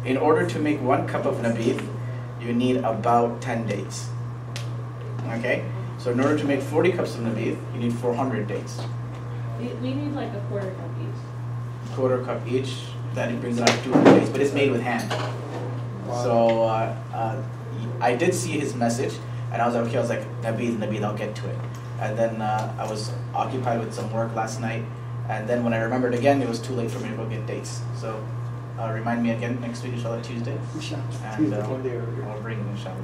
In order to make 1 cup of nabith, you need about 10 dates. Okay? So in order to make 40 cups of nabith, you need 400 dates. We need like a quarter cup each. Quarter cup each, that it brings it out to 200 dates, but it's made with hand. Wow. So I did see his message, and I was like, okay, nabith, I'll get to it. And then I was occupied with some work last night, and then when I remembered again, it was too late for me to go get dates. So remind me again next week, inshallah, Tuesday. And I'll bring it, inshallah.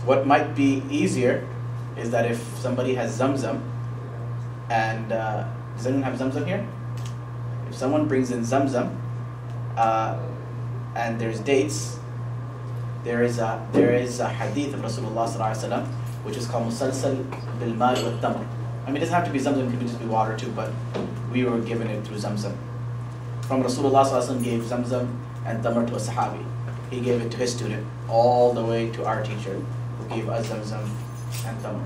What might be easier is that if somebody has Zamzam, and does anyone have Zamzam here? If someone brings in Zamzam, and there's dates, there is a hadith of Rasulullah sallallahu alaihi wasallam, which is called musalsal bil ma' wa tamr. I mean, it doesn't have to be Zamzam, it could just be water too, but we were given it through Zamzam. From Rasulullah sallallahu alaihi wasallam gave Zamzam and tamr to a sahabi. He gave it to his student, all the way to our teacher, who gave us Zamzam and tamr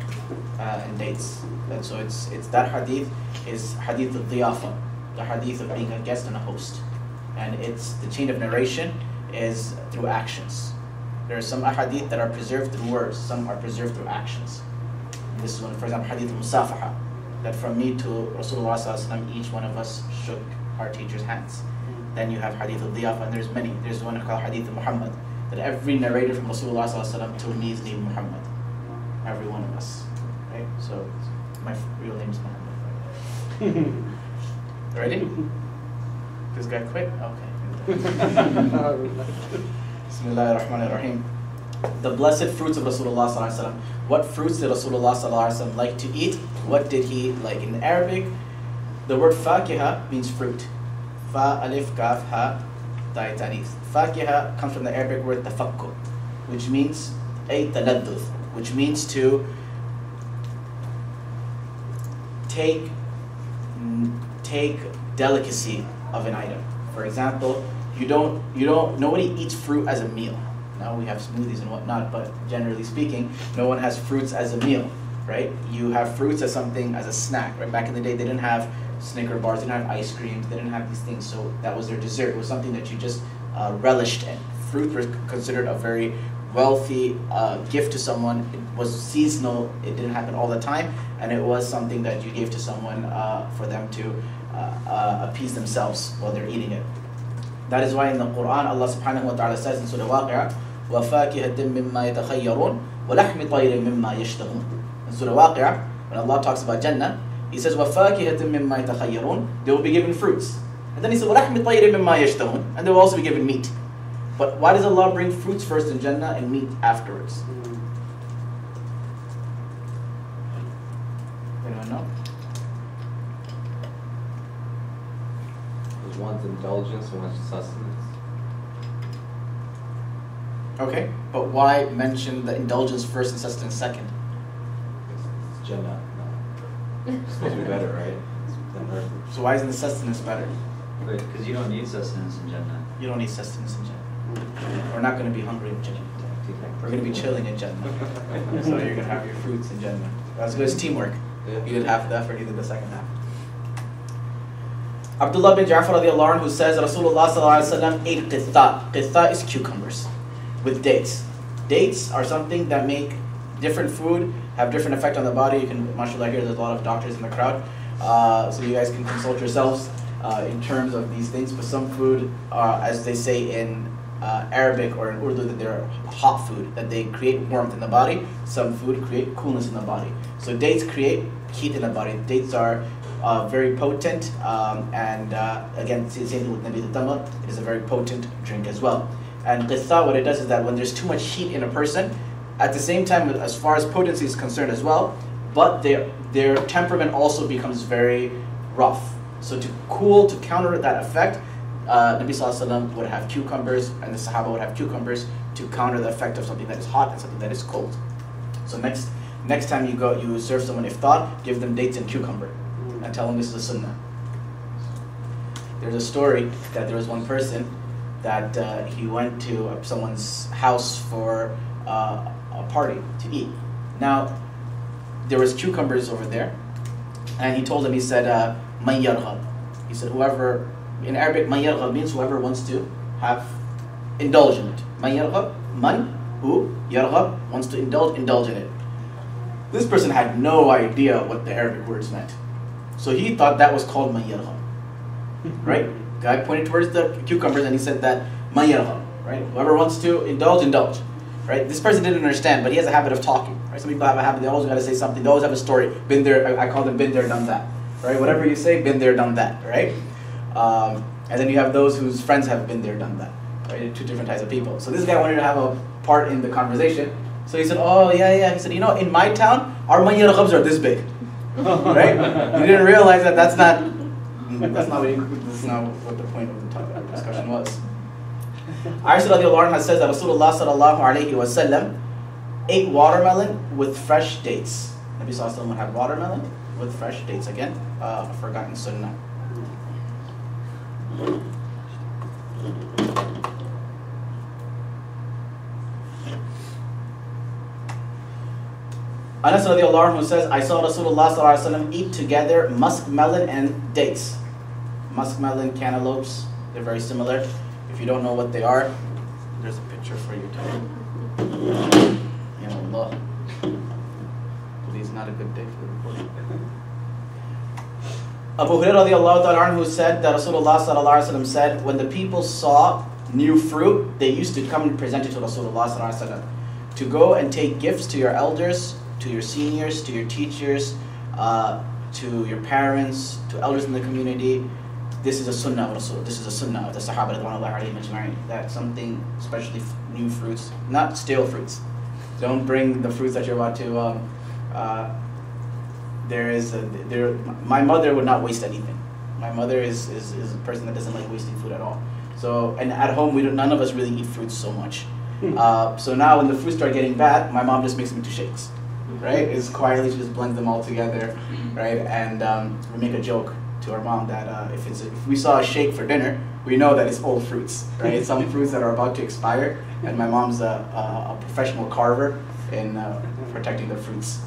and dates. And so it's that hadith is hadith al-diyafa, the hadith of being a guest and a host. And it's the chain of narration is through actions. There are some ahadith that are preserved through words, some are preserved through actions. This is one, for example, hadith al-musafaha, that from me to Rasulullah sallallahu alaihi wasallam, each one of us shook our teacher's hands. Then you have hadith al-diyafa, and there's many. There's one called hadith al-Muhammad, that every narrator from Rasulullah sallallahu alaihi wasallam to me is named Muhammad. Every one of us, right? So my real name is Muhammad. Ready? This guy quit? Okay. Bismillah ar-Rahman ar-Rahim. The blessed fruits of Rasulullah sallallahu alaihi wasallam. What fruits did Rasulullah sallallahu alaihi wasallam like to eat? What did he like? In Arabic, the word fakiha means fruit. Fa alif kaf ha ta ta'nith. Fakiha comes from the Arabic word tafakkur, which means ay taladduth, which means to take delicacy of an item. For example, nobody eats fruit as a meal. Now we have smoothies and whatnot, but generally speaking, no one has fruits as a meal, right? You have fruits as something, as a snack, right? Back in the day, they didn't have Snicker bars, they didn't have ice cream, they didn't have these things, so that was their dessert. It was something that you just relished in. Fruit was considered a very wealthy gift to someone. It was seasonal, it didn't happen all the time, and it was something that you gave to someone for them to appease themselves while they're eating it. That is why in the Quran, Allah subhanahu wa ta'ala says in Surah Waqi'ah, وَفَاكِهَةٍ مِمَّا يَتَخَيَّرُونَ وَلَحْمِ طَيْرٍ مِمَّا يَشْتَهُونَ. In Surah Waqi'ah, when Allah talks about Jannah, He says, وَفَاكِهَةٍ مِمَّا يَتَخَيَّرُونَ. They will be given fruits. And then He said, وَلَحْمِ طَيْرٍ مِمَّا يَشْتَهُونَ. And they will also be given meat. But why does Allah bring fruits first in Jannah and meat afterwards? Anyone know? There's one's indulgence and one's sustenance. Okay, but why mention the indulgence first and sustenance second? It's Jannah. No. It's supposed to be better, right? Than earth. So why isn't the sustenance better? Because you don't need sustenance in Jannah. You don't need sustenance in Jannah. We're not going to be hungry in Jannah. We're going to be chilling in Jannah. So you're going to have your fruits in Jannah. That's good. It's teamwork. You did half the effort, you did the second half. Abdullah bin Ja'far radiallahu anhu says Rasulullah sallallahu alaihi wasallam ate qitha. Qitha is cucumbers with dates. Dates are something that make different food have different effect on the body. You can, mashallah, here there's a lot of doctors in the crowd, so you guys can consult yourselves in terms of these things. But some food, as they say in Arabic or in Urdu, that they're hot food, that they create warmth in the body. Some food create coolness in the body. So dates create heat in the body. Dates are very potent, and again, same thing with Nabi al-Tamr, it is a very potent drink as well. And qitha, what it does is that when there's too much heat in a person, at the same time, as far as potency is concerned as well, but their temperament also becomes very rough. So to cool, to counter that effect, Nabi Sallallahu Alaihi Wasallam would have cucumbers, and the Sahaba would have cucumbers to counter the effect of something that is hot and something that is cold. So next time you serve someone iftar, give them dates and cucumber, and tell them this is a sunnah. There's a story that there was one person that he went to someone's house for a party to eat. Now, there was cucumbers over there, and he told him, he said, "Man yarghab." He said, whoever In Arabic, man yarghab means whoever wants to have indulge in it. Man yarghab, man who yarghab wants to indulge in it. This person had no idea what the Arabic words meant, so he thought that was called man yarghab. Right? Guy pointed towards the cucumbers and he said that man yarghab. Right? Whoever wants to indulge. Right? This person didn't understand, but he has a habit of talking. Right? Some people have a habit; they always got to say something. They always have a story. Been there. I call them been there, done that. Right? Whatever you say, been there, done that. Right? And then you have those whose friends have been there, done that. Right? Two different types of people. So this guy wanted to have a part in the conversation. So he said, "Oh yeah." He said, "You know, in my town, our man yarghabs are this big." Right? He didn't realize that that's not what the point of the topic discussion was. Aisha radiallahu anha says that Rasulullah sallallahu alayhi wa sallam ate watermelon with fresh dates. Nabi sallallahu alayhi wa sallam would have watermelon with fresh dates. Again, a forgotten sunnah. Anas radiallahu anhu says, I saw Rasulullah sallallahu alayhi wa sallam eat together muskmelon and dates. Muskmelon, cantaloupes, they're very similar. If you don't know what they are, there's a picture for you too. Ya Allah. Today's not a good day for recording. Abu Hurairah radiallahu ta'ala anhu said that Rasulullah sallallahu alayhi wa sallam said, when the people saw new fruit, they used to come and present it to Rasulullah sallallahu alayhi wa sallam. To go and take gifts to your elders, to your seniors, to your teachers, to your parents, to elders in the community. This is a sunnah of Rasul. This is a sunnah of the Sahaba radhiyallahu alayhim ajma'in. That something, especially new fruits, not stale fruits. Don't bring the fruits that you're about to. My mother would not waste anything. My mother is a person that doesn't like wasting food at all. So, and at home none of us really eat fruits so much. So now when the fruits start getting bad, my mom just makes them into shakes. Right? It's quietly, she just blends them all together, right? And we make a joke to our mom that if we saw a shake for dinner, we know that it's old fruits, right? Some fruits that are about to expire, and my mom's a professional carver in protecting the fruits.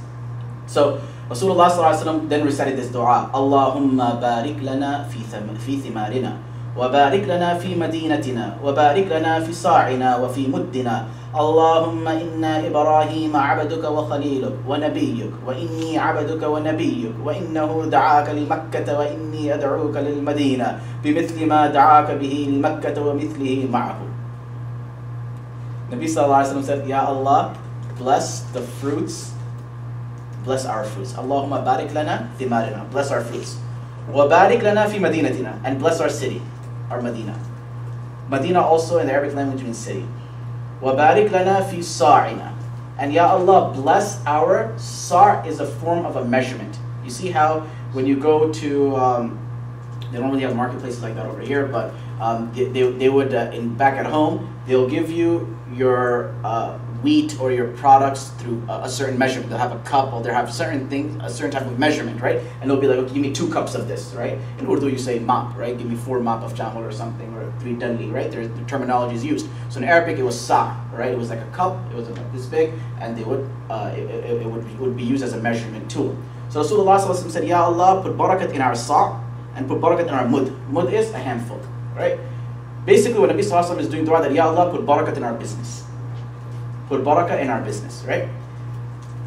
So Rasulullah sallallahu alaihi wasallam then recited this dua: Allahumma barik lana fi thimarina, wa barik lana fi madinatina, wa barik lana fi sa'ina wa fi muddina. اللهم إنا إبراهيم عبدك وخليلك ونبيك وإني عبدك ونبيك وإنه دعاك لمكة وإني أدعوك للمدينة بمثل ما دعاك به لمكة ومثله معه. Nabi sallallahu alaihi wasallam said, Ya Allah, bless the fruits, bless our fruits. Allahumma barik lana thimarina, bless our fruits. Wa barik lana fi madinatina, and bless our city, our Medina. Medina also in the Arabic language means city. وَبَارِكْ لَنَا فِي صَاعِنَا, and Ya Allah, bless our sa' is a form of a measurement. You see how when you go to, they don't really have marketplaces like that over here, but they would, back at home, they'll give you your wheat or your products through a certain measurement. They'll have a cup, or they'll have certain things, a certain type of measurement, right? And they'll be like, okay, give me 2 cups of this, right? In Urdu you say mop, right? Give me 4 mop of jamul or something, or 3 dalli, right? The terminology is used. So in Arabic it was sa', right? It was like a cup, it was about this big, and they would, it would be used as a measurement tool. So Rasulullah sallallahu alaihi wasallam said, Ya Allah, put barakat in our sa' and put barakat in our mud. Mud is a handful, right? Basically what Nabi sallallahu alaihi wasallam is doing dua that, Ya Allah, put barakat in our business. Put barakah in our business, right?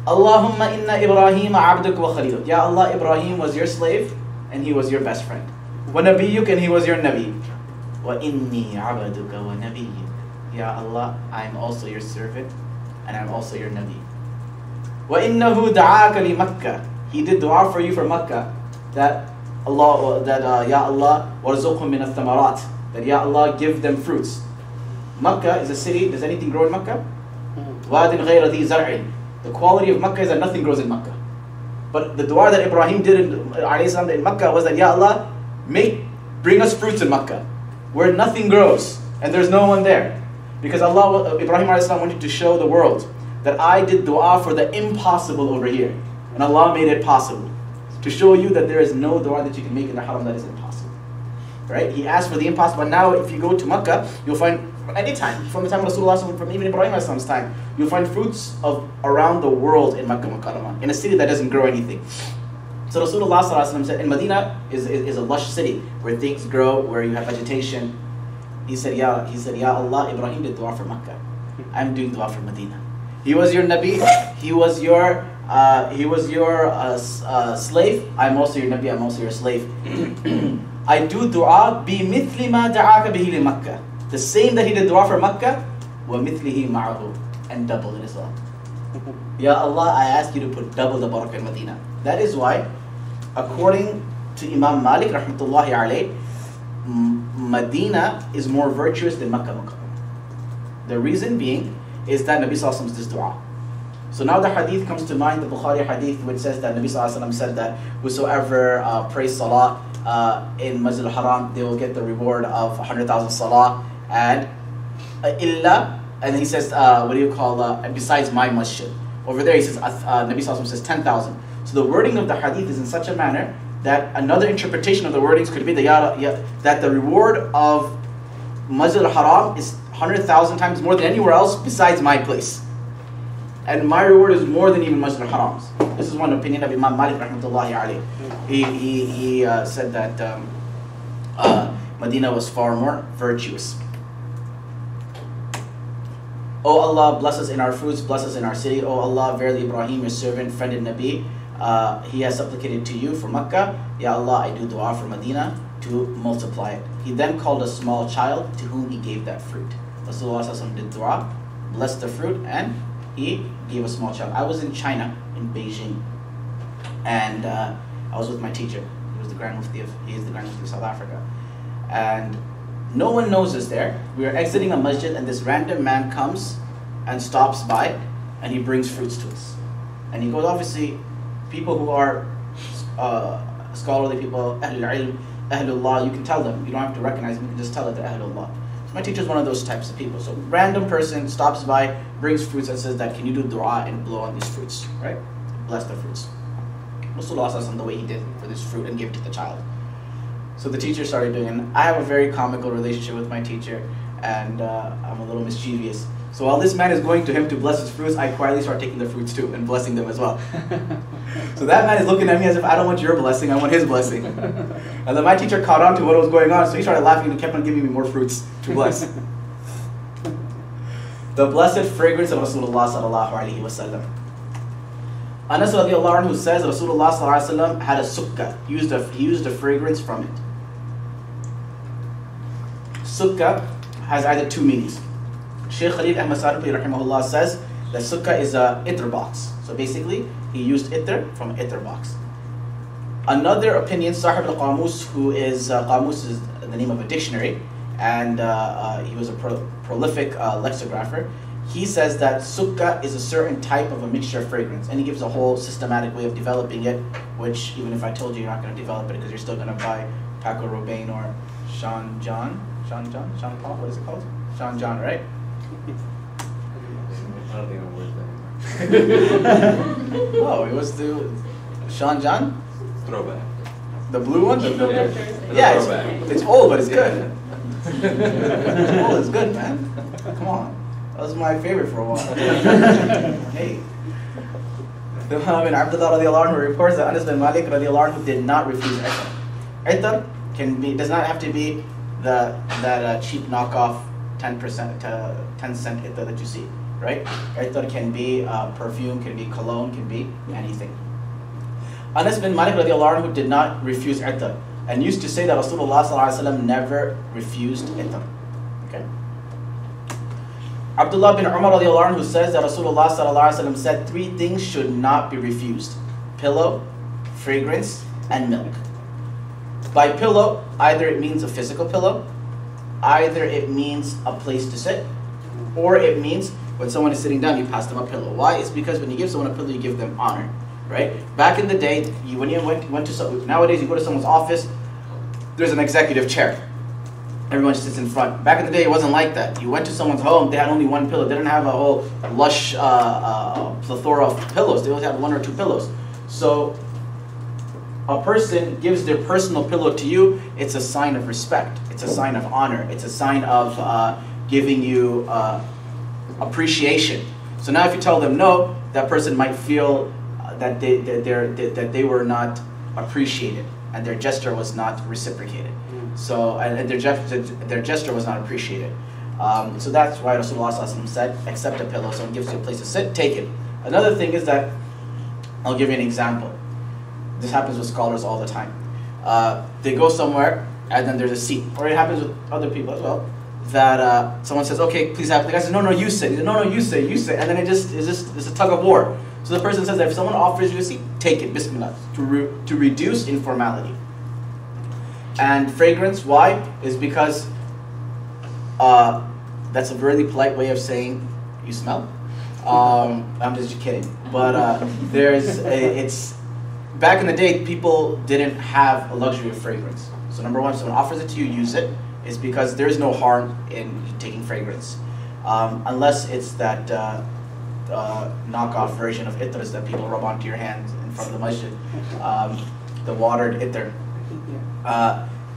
Allahumma inna Ibrahim abduk wa khaliluk. Ya Allah, Ibrahim was your slave and he was your best friend. Wa nabiyyuk, and he was your nabi. Wa inni abaduka wa nabiyyuk. Ya Allah, I am also your servant and I am also your nabi. Wa innahu da'aka li Makkah. He did dua for you for Makkah, that Allah, Ya Allah, warzuqhum min ath-thamarat, that Ya Allah, give them fruits. Makkah is a city. Does anything grow in Makkah? The quality of Makkah is that nothing grows in Makkah. But the dua that Ibrahim did in Makkah was that, Ya Allah, bring us fruits in Makkah, where nothing grows and there's no one there. Because Ibrahim wanted to show the world that I did dua for the impossible over here, and Allah made it possible. To show you that there is no dua that you can make in the haram that is impossible. Right? He asked for the impossible. Now if you go to Makkah, you'll find anytime, from the time of Rasulullah, from even Ibrahim's time, you'll find fruits of around the world in Makkah Mukarramah, in a city that doesn't grow anything. So Rasulullah sallallahu alaihi wasallam said, in Medina is a lush city where things grow, where you have vegetation. He said, Ya Allah, Ibrahim did dua for Makkah. I'm doing dua for Medina. He was your Nabi. He was your slave. I'm also your Nabi. I'm also your slave. I do dua بِمِثْلِ مَا دَعَاكَ بِهِ لِمَكَّةِ. The same that he did dua for Makkah, وَمِثْلِهِ مَعَهُ, and double it as well. Ya Allah, I ask you to put double the barakah in Medina. That is why, according to Imam Malik rahmatullahi alayh, Medina is more virtuous than Makkah Mukarramah. The reason being is that Nabi sallallahu alaihi wasallam does this dua. So now the hadith comes to mind, the Bukhari hadith, which says that Nabi sallallahu alaihi wasallam said that whosoever prays salah in Masjid al-Haram, they will get the reward of 100,000 salah, and and he says, besides my masjid. Over there he says, Nabi sallallahu alaihi wasallam says 10,000. So the wording of the hadith is in such a manner that another interpretation of the wordings could be that the reward of Masjid al-Haram is 100,000 times more than anywhere else besides my place. And my reward is more than even Masjid al-Haram's. This is one opinion of Imam Malik rahmatullahi alayh. He said that Medina was far more virtuous. O Allah, bless us in our fruits, bless us in our city. O Allah, verily Ibrahim, your servant, friend and Nabi, he has supplicated to you for Makkah. Ya Allah, I do dua for Medina to multiply it. He then called a small child to whom he gave that fruit. Rasulullah did dua, blessed the fruit, and he gave a small child. I was in China, in Beijing, and I was with my teacher. He is the Grand Mufti of South Africa. And no one knows us there. We are exiting a masjid and this random man comes and stops by and he brings fruits to us. And he goes, obviously, people who are scholarly people, Ahlul Ilm, Ahlullah, you can tell them. You don't have to recognize them, you can just tell that they're Ahlullah. So my teacher's one of those types of people. So random person stops by, brings fruits and says that, can you do dua and blow on these fruits, right? Bless the fruits. Rasulullah says the way he did for this fruit and gave it to the child. So the teacher started doing it. And I have a very comical relationship with my teacher, and I'm a little mischievous. So while this man is going to him to bless his fruits, I quietly start taking the fruits too and blessing them as well. So that man is looking at me as if I don't want your blessing, I want his blessing. And then my teacher caught on to what was going on, so he started laughing and kept on giving me more fruits to bless. The blessed fragrance of Rasulullah sallallahu alaihi wasallam. Anas radiallahu anhu says Rasulullah sallallahu alaihi wasallam had a sukkah. He used a fragrance from it. Sukkah has either two meanings. Shaykh Khalid Ahmad Sarupi rahimahullah says that sukkah is a itr box. So basically, he used itr from an itr box. Another opinion, Sahib al-Qamus, who is, Qamus is the name of a dictionary, and he was a prolific lexicographer. He says that sukkah is a certain type of a mixture of fragrance, and he gives a whole systematic way of developing it, which even if I told you, you're not going to develop it because you're still going to buy Paco Rabanne or Sean Paul, what is it called? Sean John, right? I don't think I'm worth that anymore. Oh, it was the Sean John? Throwback. The blue one? Throwback. It's old, but it's good. It's old, it's good, man. Come on. That was my favorite for a while. Hey. The Imam bin Abdullah radiallahu anhu reports that Anas bin Malik radiallahu anhu did not refuse itr. Itr does not have to be that cheap knockoff 10% to 10 cent itr that you see, right? Itr can be perfume, can be cologne, can be anything. Anas bin Malik radiallahu anhu did not refuse itr and used to say that Rasulullah sallallahu alaihi wasallam never refused itr. Okay. Abdullah bin Umar radiallahu anhu says that Rasulullah sallallahu alaihi wasallam said three things should not be refused: pillow, fragrance, and milk. By pillow, either it means a physical pillow, either it means a place to sit, or it means when someone is sitting down, you pass them a pillow. Why? It's because when you give someone a pillow, you give them honor, right? Back in the day, when you went to nowadays you go to someone's office, there's an executive chair. Everyone sits in front. Back in the day, it wasn't like that. You went to someone's home, they had only one pillow. They didn't have a whole lush plethora of pillows. They only had one or two pillows. So a person gives their personal pillow to you, it's a sign of respect. It's a sign of honor. It's a sign of giving you appreciation. So now if you tell them no, that person might feel that they were not appreciated, and their gesture was not reciprocated. So, and their gesture was not appreciated. So that's why Rasulullah ﷺ said, accept a pillow. Someone gives you a place to sit, take it. Another thing is that, I'll give you an example. This happens with scholars all the time. They go somewhere, and then there's a seat. Or it happens with other people as well. That someone says, okay, please have. The guy says, no, you sit. He says, no, you sit. And then it's a tug of war. So the person says that if someone offers you a seat, take it, bismillah, to reduce informality. And fragrance, why? Is because that's a really polite way of saying you smell. I'm just kidding. But it's back in the day, people didn't have a luxury of fragrance. So number one, if someone offers it to you, use it. It's because there is no harm in taking fragrance, unless it's that knockoff version of itrs that people rub onto your hands in front of the masjid, the watered itr.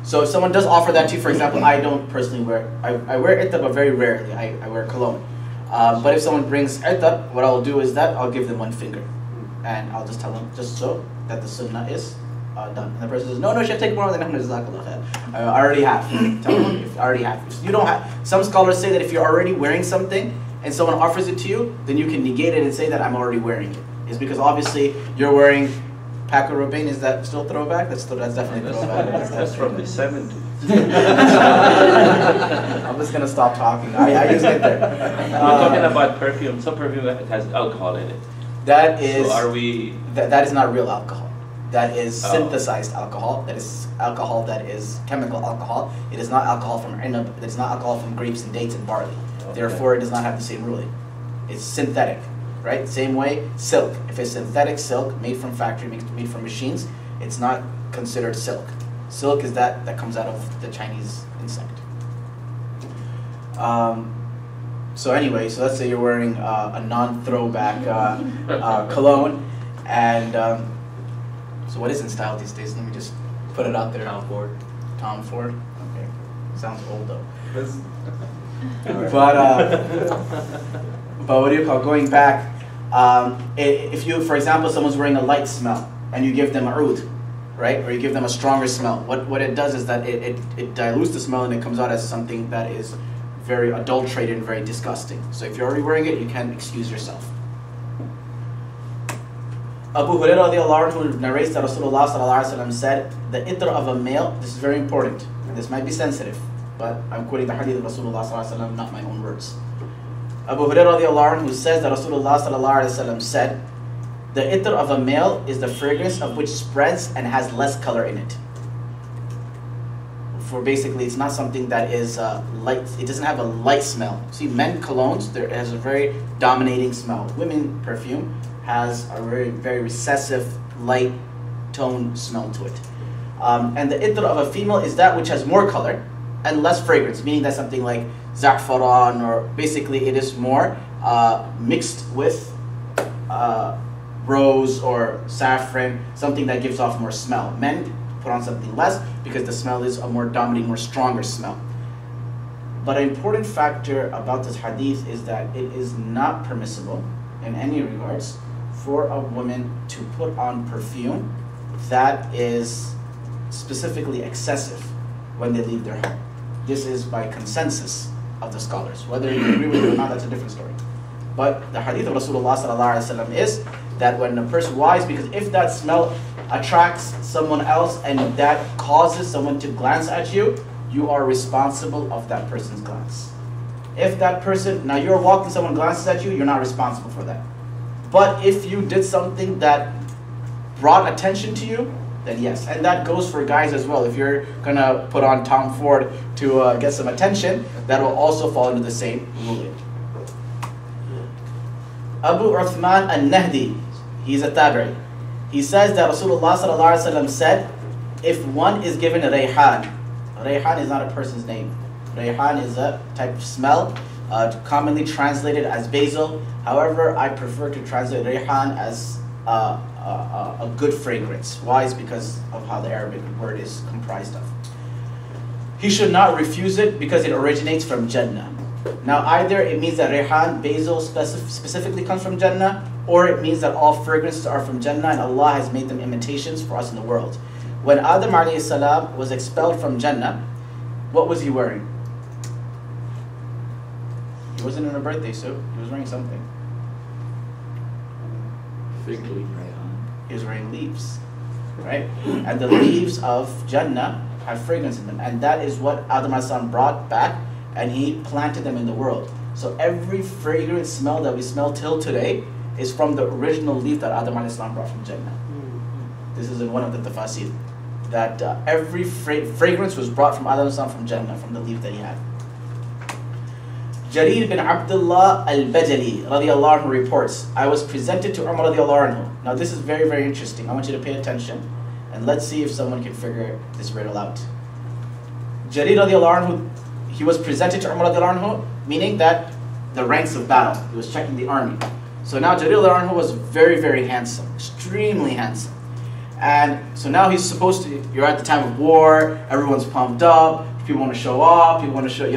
So if someone does offer that to you, for example, I don't personally wear, I wear itr, but very rarely. I wear cologne. But if someone brings itr, what I'll do is that I'll give them one finger, and I'll just tell them, just so that the sunnah is done. And the person says, no, should I take more than I already have. Tell them if you already have. If you don't have. Some scholars say that if you're already wearing something and someone offers it to you, then you can negate it and say that I'm already wearing it. It's because obviously you're wearing Paco Rabanne. Is that still throwback? That's definitely throwback. That's from the 70s. I'm just gonna stop talking. I use it there. We're talking about perfume. Some perfume has alcohol in it. That is. So are we? That is not real alcohol. That is synthesized alcohol. That is alcohol that is chemical alcohol. It is not alcohol from inab. It is not alcohol from grapes and dates and barley. Okay. Therefore, it does not have the same ruling. It's synthetic, right? Same way, silk. If it's synthetic silk made from factory, made from machines, it's not considered silk. Silk is that comes out of the Chinese insect. So anyway, so let's say you're wearing a non-throwback cologne, and so what is in style these days? Let me just put it out there. Tom Ford. Tom Ford. Okay, sounds old though. But what do you call going back? If you, for example, someone's wearing a light smell and you give them a oud, right, or you give them a stronger smell, what it does is that it dilutes the smell and it comes out as something that is very adulterated and very disgusting. So if you're already wearing it, you can excuse yourself. Abu Hurairah radiallahu anhu narrates that Rasulullah sallallahu alaihi wasallam said, the itr of a male, this is very important, and this might be sensitive, but I'm quoting the hadith of Rasulullah sallallahu alaihi wasallam, not my own words. Abu Hurairah radiallahu anhu says that Rasulullah sallallahu alaihi wasallam said, the itr of a male is the fragrance of which spreads and has less color in it. For basically, it's not something that is light. It doesn't have a light smell. See, men colognes, it has a very dominating smell. Women perfume has a very, very recessive, light tone smell to it. And the itr of a female is that which has more color and less fragrance, meaning that something like za'faran, or basically it is more mixed with rose or saffron, something that gives off more smell. Men put on something less because the smell is a more dominating, more stronger smell. But an important factor about this hadith is that it is not permissible in any regards for a woman to put on perfume that is specifically excessive when they leave their home. This is by consensus of the scholars. Whether you agree with it or not, that's a different story. But the hadith of Rasulullah sallallahu alaihi wasallam is that when a person, why? Because if that smell attracts someone else and that causes someone to glance at you, you are responsible of that person's glance. If that person, now you're walking, someone glances at you, you're not responsible for that. But if you did something that brought attention to you, then yes. And that goes for guys as well. If you're gonna put on Tom Ford to get some attention, that will also fall into the same ruling. Abu Uthman al-Nahdi, he's a tabi'i. He says that Rasulullah sallallahu alaihi wasallam said, if one is given a rayhan is not a person's name. Rayhan is a type of smell, commonly translated as basil. However, I prefer to translate rayhan as a good fragrance. Why? Is because of how the Arabic word is comprised of. He should not refuse it because it originates from Jannah. Now, either it means that rayhan, basil, specifically comes from Jannah, or it means that all fragrances are from Jannah and Allah has made them imitations for us in the world. When Adam alayhi salam was expelled from Jannah, what was he wearing? He wasn't in a birthday suit. He was wearing something. Fig leaf. He was wearing leaves, right? And the leaves of Jannah have fragrance in them, and that is what Adam alayhi salam brought back, and he planted them in the world. So every fragrant smell that we smell till today is from the original leaf that Adam alayhi salam brought from Jannah. This is in one of the tafasir, that every fragrance was brought from Adam alayhi salam from Jannah, from the leaf that he had. Jarir bin Abdullah al-Bajali radiallahu anhu reports, I was presented to Umar radiallahu anhu. Now this is very, very interesting. I want you to pay attention and let's see if someone can figure this riddle out. Jarir radiallahu anhu, he was presented to Umar radiallahu anhu, meaning that the ranks of battle. He was checking the army. So now Jarir radiallahu anhu was very, very handsome, extremely handsome. And so now he's supposed to, you're at the time of war, everyone's pumped up, people want to show off, people want to show,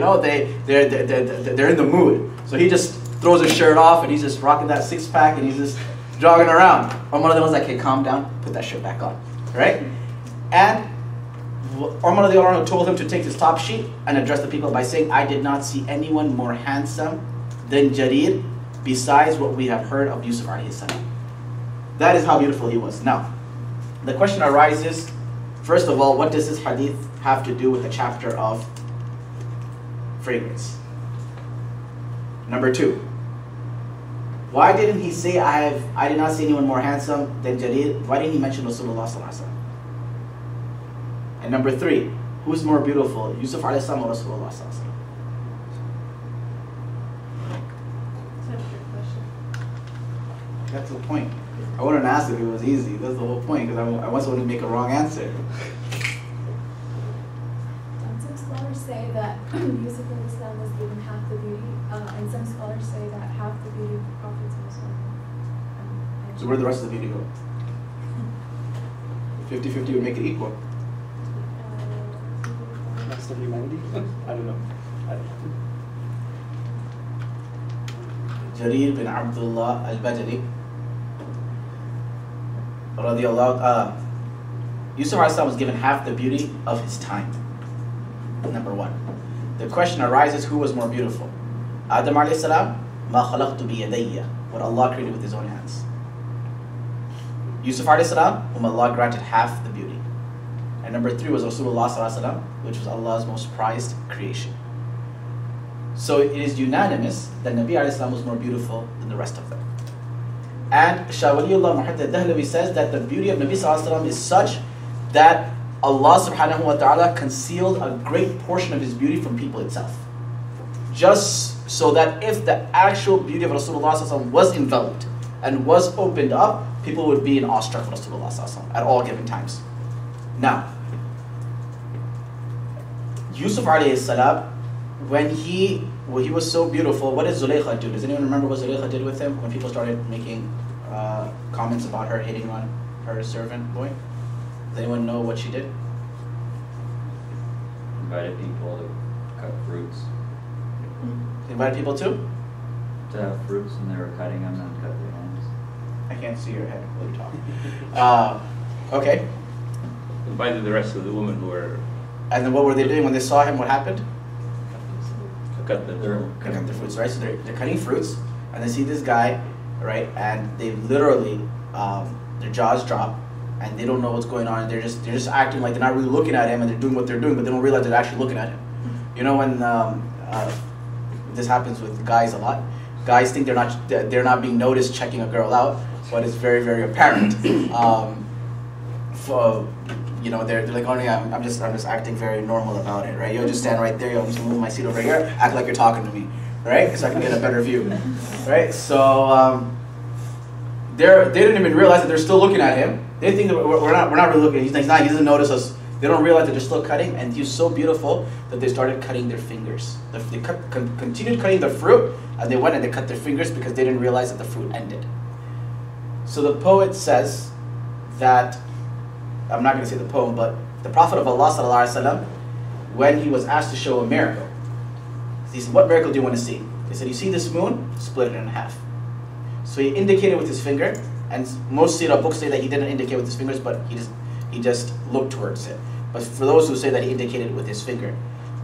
they're in the mood. So he just throws his shirt off and he's just rocking that six-pack and he's just jogging around. Umar was like, hey, calm down, put that shirt back on, right? And Umar told him to take his top sheet and address the people by saying, I did not see anyone more handsome than Jarir besides what we have heard of Yusuf alayhi salam. That is how beautiful he was. Now, the question arises, first of all, what does this hadith have to do with the chapter of fragrance? Number two, why didn't he say, I did not see anyone more handsome than Jarir? Why didn't he mention Rasulullah sallallahu alaihi wasallam? And number three, who's more beautiful, Yusuf alayhi salam or Rasulullah sallallahu alaihi wasallam? Such a good question. That's the point. I wanted to ask if it was easy. That's the whole point, because I want someone to make a wrong answer. Some scholars say that Yusuf alayhi salam was given half the beauty, and some scholars say that half the beauty of the prophets was one. So where did the rest of the beauty go? 50-50 would make it equal. Rest of humanity? I don't know. Jarir bin Abdullah al-Bajali Yusuf alayhi salam was given half the beauty of his time. Number one. The question arises, who was more beautiful? Adam alayhi salam, ma khalaqtu bi yadayya, what Allah created with his own hands. Yusuf alayhi salam, whom Allah granted half the beauty. And number three was Rasulullah sallallahu alaihi wasallam, which was Allah's most prized creation. So it is unanimous that Nabi alayhi salam was more beautiful than the rest of them. And Shah Waliullah Muhammad Dahlawi says that the beauty of Nabi sallallahu alaihi wasallam is such that Allah subhanahu wa ta'ala concealed a great portion of his beauty from people itself. Just so that if the actual beauty of Rasulullah sallallahu alaihi wasallam was enveloped and was opened up, people would be in awestruck with Rasulullah sallallahu alaihi wasallam at all given times. Now, Yusuf alayhi salam, when he was so beautiful, what did Zulaykha do? Does anyone remember what Zulaykha did with him when people started making comments about her hitting on her servant boy? Does anyone know what she did? Invited people to cut fruits. She invited people to? To have fruits, and they were cutting them and cut their hands. I can't see your head while you're talking. Okay. Invited the rest of the women who were And then what were they doing when they saw him? What happened? cut the Cutting the fruits, right? So they're cutting fruits, and they see this guy, right? And they literally, their jaws drop, and they don't know what's going on. They're just acting like they're not really looking at him, and they're doing what they're doing, but they don't realize they're actually looking at him. You know, when this happens with guys a lot. Guys think they're not being noticed checking a girl out, but it's very, very apparent. You know, they're like, oh yeah, I'm just acting very normal about it, right? You'll just stand right there, you'll just move my seat over here, act like you're talking to me, right? So I can get a better view, right? So they didn't even realize that they're still looking at him. They think that we're not really looking. He doesn't notice us. They don't realize that they're still cutting, and he was so beautiful that they started cutting their fingers. They continued cutting the fruit, and they went and they cut their fingers because they didn't realize that the fruit ended. So the poet says that, I'm not going to say the poem, but the Prophet of Allah sallallahu alaihi wasallam, when he was asked to show a miracle, he said, what miracle do you want to see? They said, you see this moon? Split it in half. So he indicated with his finger, and most Sirah books say that he didn't indicate with his fingers, but he just looked towards it. But for those who say that he indicated with his finger,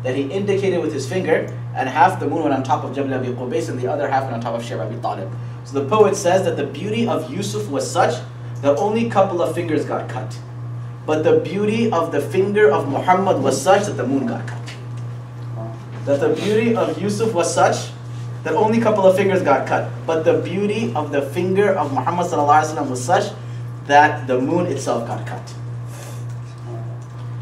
that he indicated with his finger, and half the moon went on top of Jabal Abi Qubais, and the other half went on top of Shir Abi Talib. So the poet says that the beauty of Yusuf was such that only a couple of fingers got cut. But the beauty of the finger of Muhammad was such that the moon got cut. That the beauty of Yusuf was such that only a couple of fingers got cut. But the beauty of the finger of Muhammad ﷺ was such that the moon itself got cut.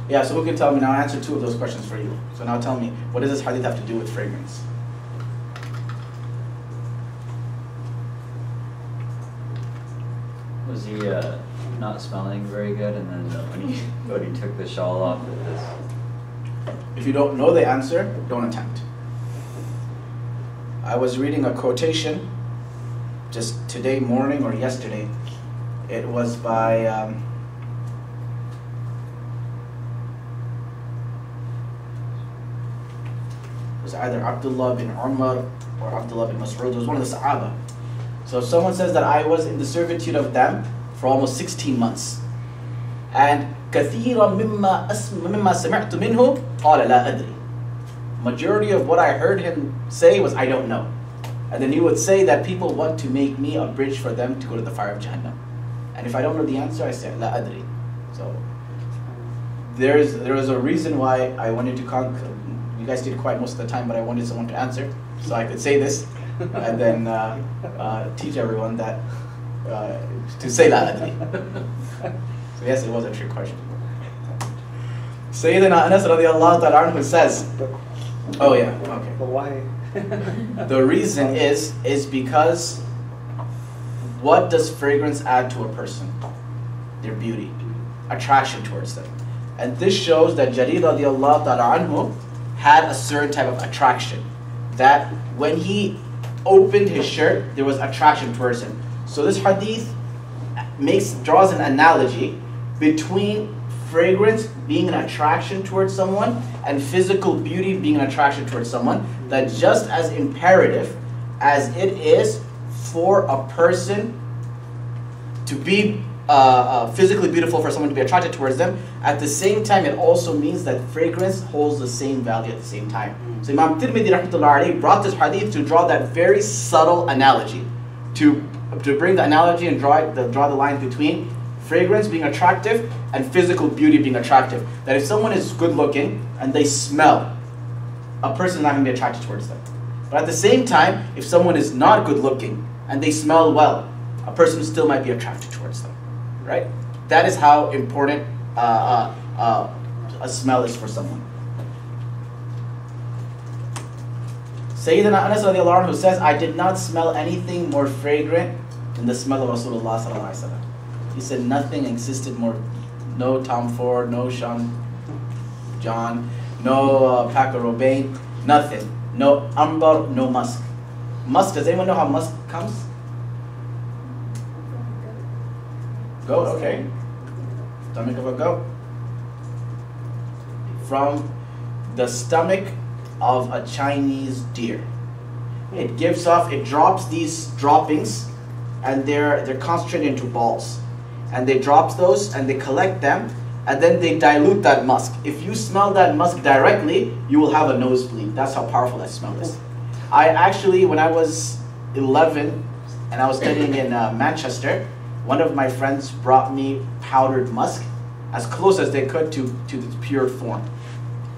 Yeah, so who can tell me now? I answered two of those questions for you. So now tell me, what does this hadith have to do with fragrance? Was he not smelling very good, and then when he took the shawl off, it was... If you don't know the answer, don't attempt. I was reading a quotation just today morning or yesterday. It was by it was either Abdullah bin Umar or Abdullah bin Mas'ud. It was one of the Sahaba. So someone says that I was in the servitude of them for almost 16 months. And كثيرا مما سمعت منه قال لا أدري. Majority of what I heard him say was, I don't know. And then he would say that people want to make me a bridge for them to go to the fire of Jahannam. And if I don't know the answer, I say, لا أدري. So there is a reason why I wanted to you guys did quiet most of the time, but I wanted someone to answer so I could say this and then teach everyone that to say لا أدري. So yes, it was a trick question. Sayyidina Anas radiallahu ta'ala anhu says, oh yeah, okay. But why? The reason is because what does fragrance add to a person? Their beauty, attraction towards them. And this shows that Jarir radiallahu ta'ala anhu had a certain type of attraction. That when he opened his shirt, there was attraction towards him. So this hadith draws an analogy between fragrance being an attraction towards someone and physical beauty being an attraction towards someone, that just as imperative as it is for a person to be physically beautiful, for someone to be attracted towards them, at the same time it also means that fragrance holds the same value at the same time. So Imam Tirmidhi rahmatullahi alayhi brought this hadith to draw that very subtle analogy, to bring the analogy and draw the line between fragrance being attractive and physical beauty being attractive. That if someone is good looking and they smell, a person is not going to be attracted towards them. But at the same time, if someone is not good looking and they smell well, a person still might be attracted towards them. Right? That is how important a smell is for someone. Sayyidina Anas radiallahu anhu says, I did not smell anything more fragrant than the smell of Rasulullah sallallahu alaihi wasallam. He said nothing existed more, no Tom Ford, no Sean John, no Paco Rabanne, nothing. No amber, no musk. Musk, does anyone know how musk comes? Goat, okay. Stomach of a goat. From the stomach of a Chinese deer. It drops these droppings, and they're concentrated into balls. And they drop those and they collect them, and then they dilute that musk. If you smell that musk directly, you will have a nosebleed. That's how powerful that smell is. I actually, when I was 11 and I was studying in Manchester, one of my friends brought me powdered musk, as close as they could to the pure form.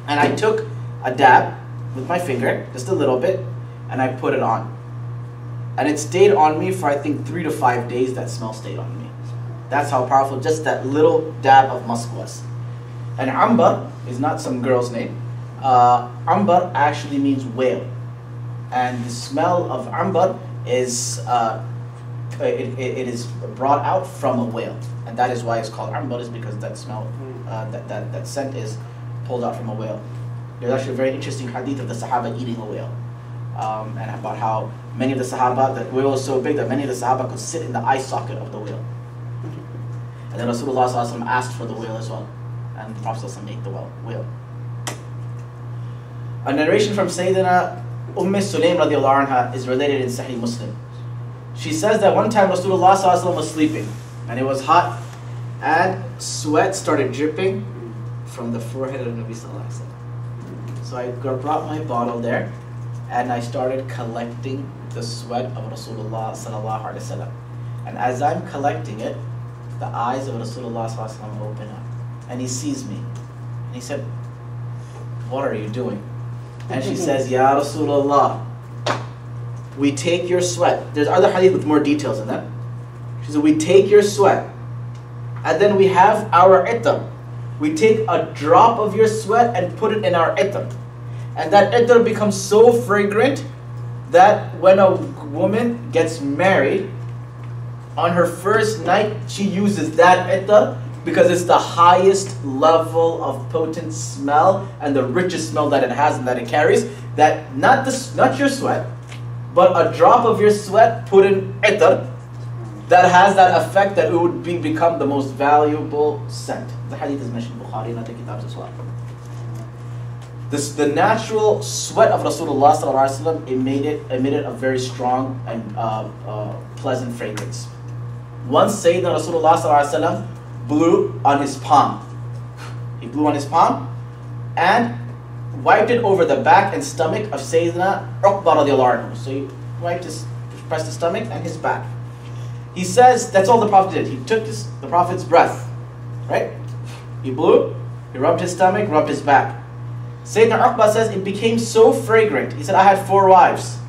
And I took a dab with my finger, just a little bit, and I put it on. And it stayed on me for I think 3 to 5 days. That smell stayed on me. That's how powerful just that little dab of musk was. And ambar is not some girl's name. Ambar actually means whale. And the smell of ambar is it is brought out from a whale. And that is why it's called ambar, is because that smell, that scent is pulled out from a whale. There's actually a very interesting hadith of the Sahaba eating a whale. And about how many of the Sahaba, that whale was so big that many of the Sahaba could sit in the eye socket of the whale. And then Rasulullah ﷺ asked for the whale as well. And the Prophet ﷺ ate the whale. A narration from Sayyidina Sulaym radiallahu anha is related in Sahih Muslim. She says that one time Rasulullah ﷺ was sleeping and it was hot and sweat started dripping from the forehead of Nabi Sallallahu Alaihi Wasallam. So I brought my bottle there and I started collecting the sweat of Rasulullah Sallallahu Alaihi Wasallam. And as I'm collecting it, the eyes of Rasulullah Sallallahu Alaihi Wasallam open up and he sees me. And he said, "What are you doing?" And she says, "Ya Rasulullah, we take your sweat." There's other hadith with more details in that. She said, "We take your sweat and then we have our itam. We take a drop of your sweat and put it in our itam. And that itam becomes so fragrant that when a woman gets married, on her first night, she uses that itam because it's the highest level of potent smell and the richest smell that it has and that it carries. That not your sweat, but a drop of your sweat put in itar that has that effect that it would become the most valuable scent." The hadith is mentioned in Bukhari and other kitabs as well. The natural sweat of Rasulullah sallallahu alaihi wasallam emitted a very strong and pleasant fragrance. Once Sayyidina Rasulullah sallallahu alaihi wasallam blew on his palm. He blew on his palm and wiped it over the back and stomach of Sayyidina Uqba radiallahu anhu. So he pressed his stomach and his back. He says that's all the Prophet did. He took the Prophet's breath, right? He blew, he rubbed his stomach, rubbed his back. Sayyidina Uqba says it became so fragrant. He said, "I had 4 wives."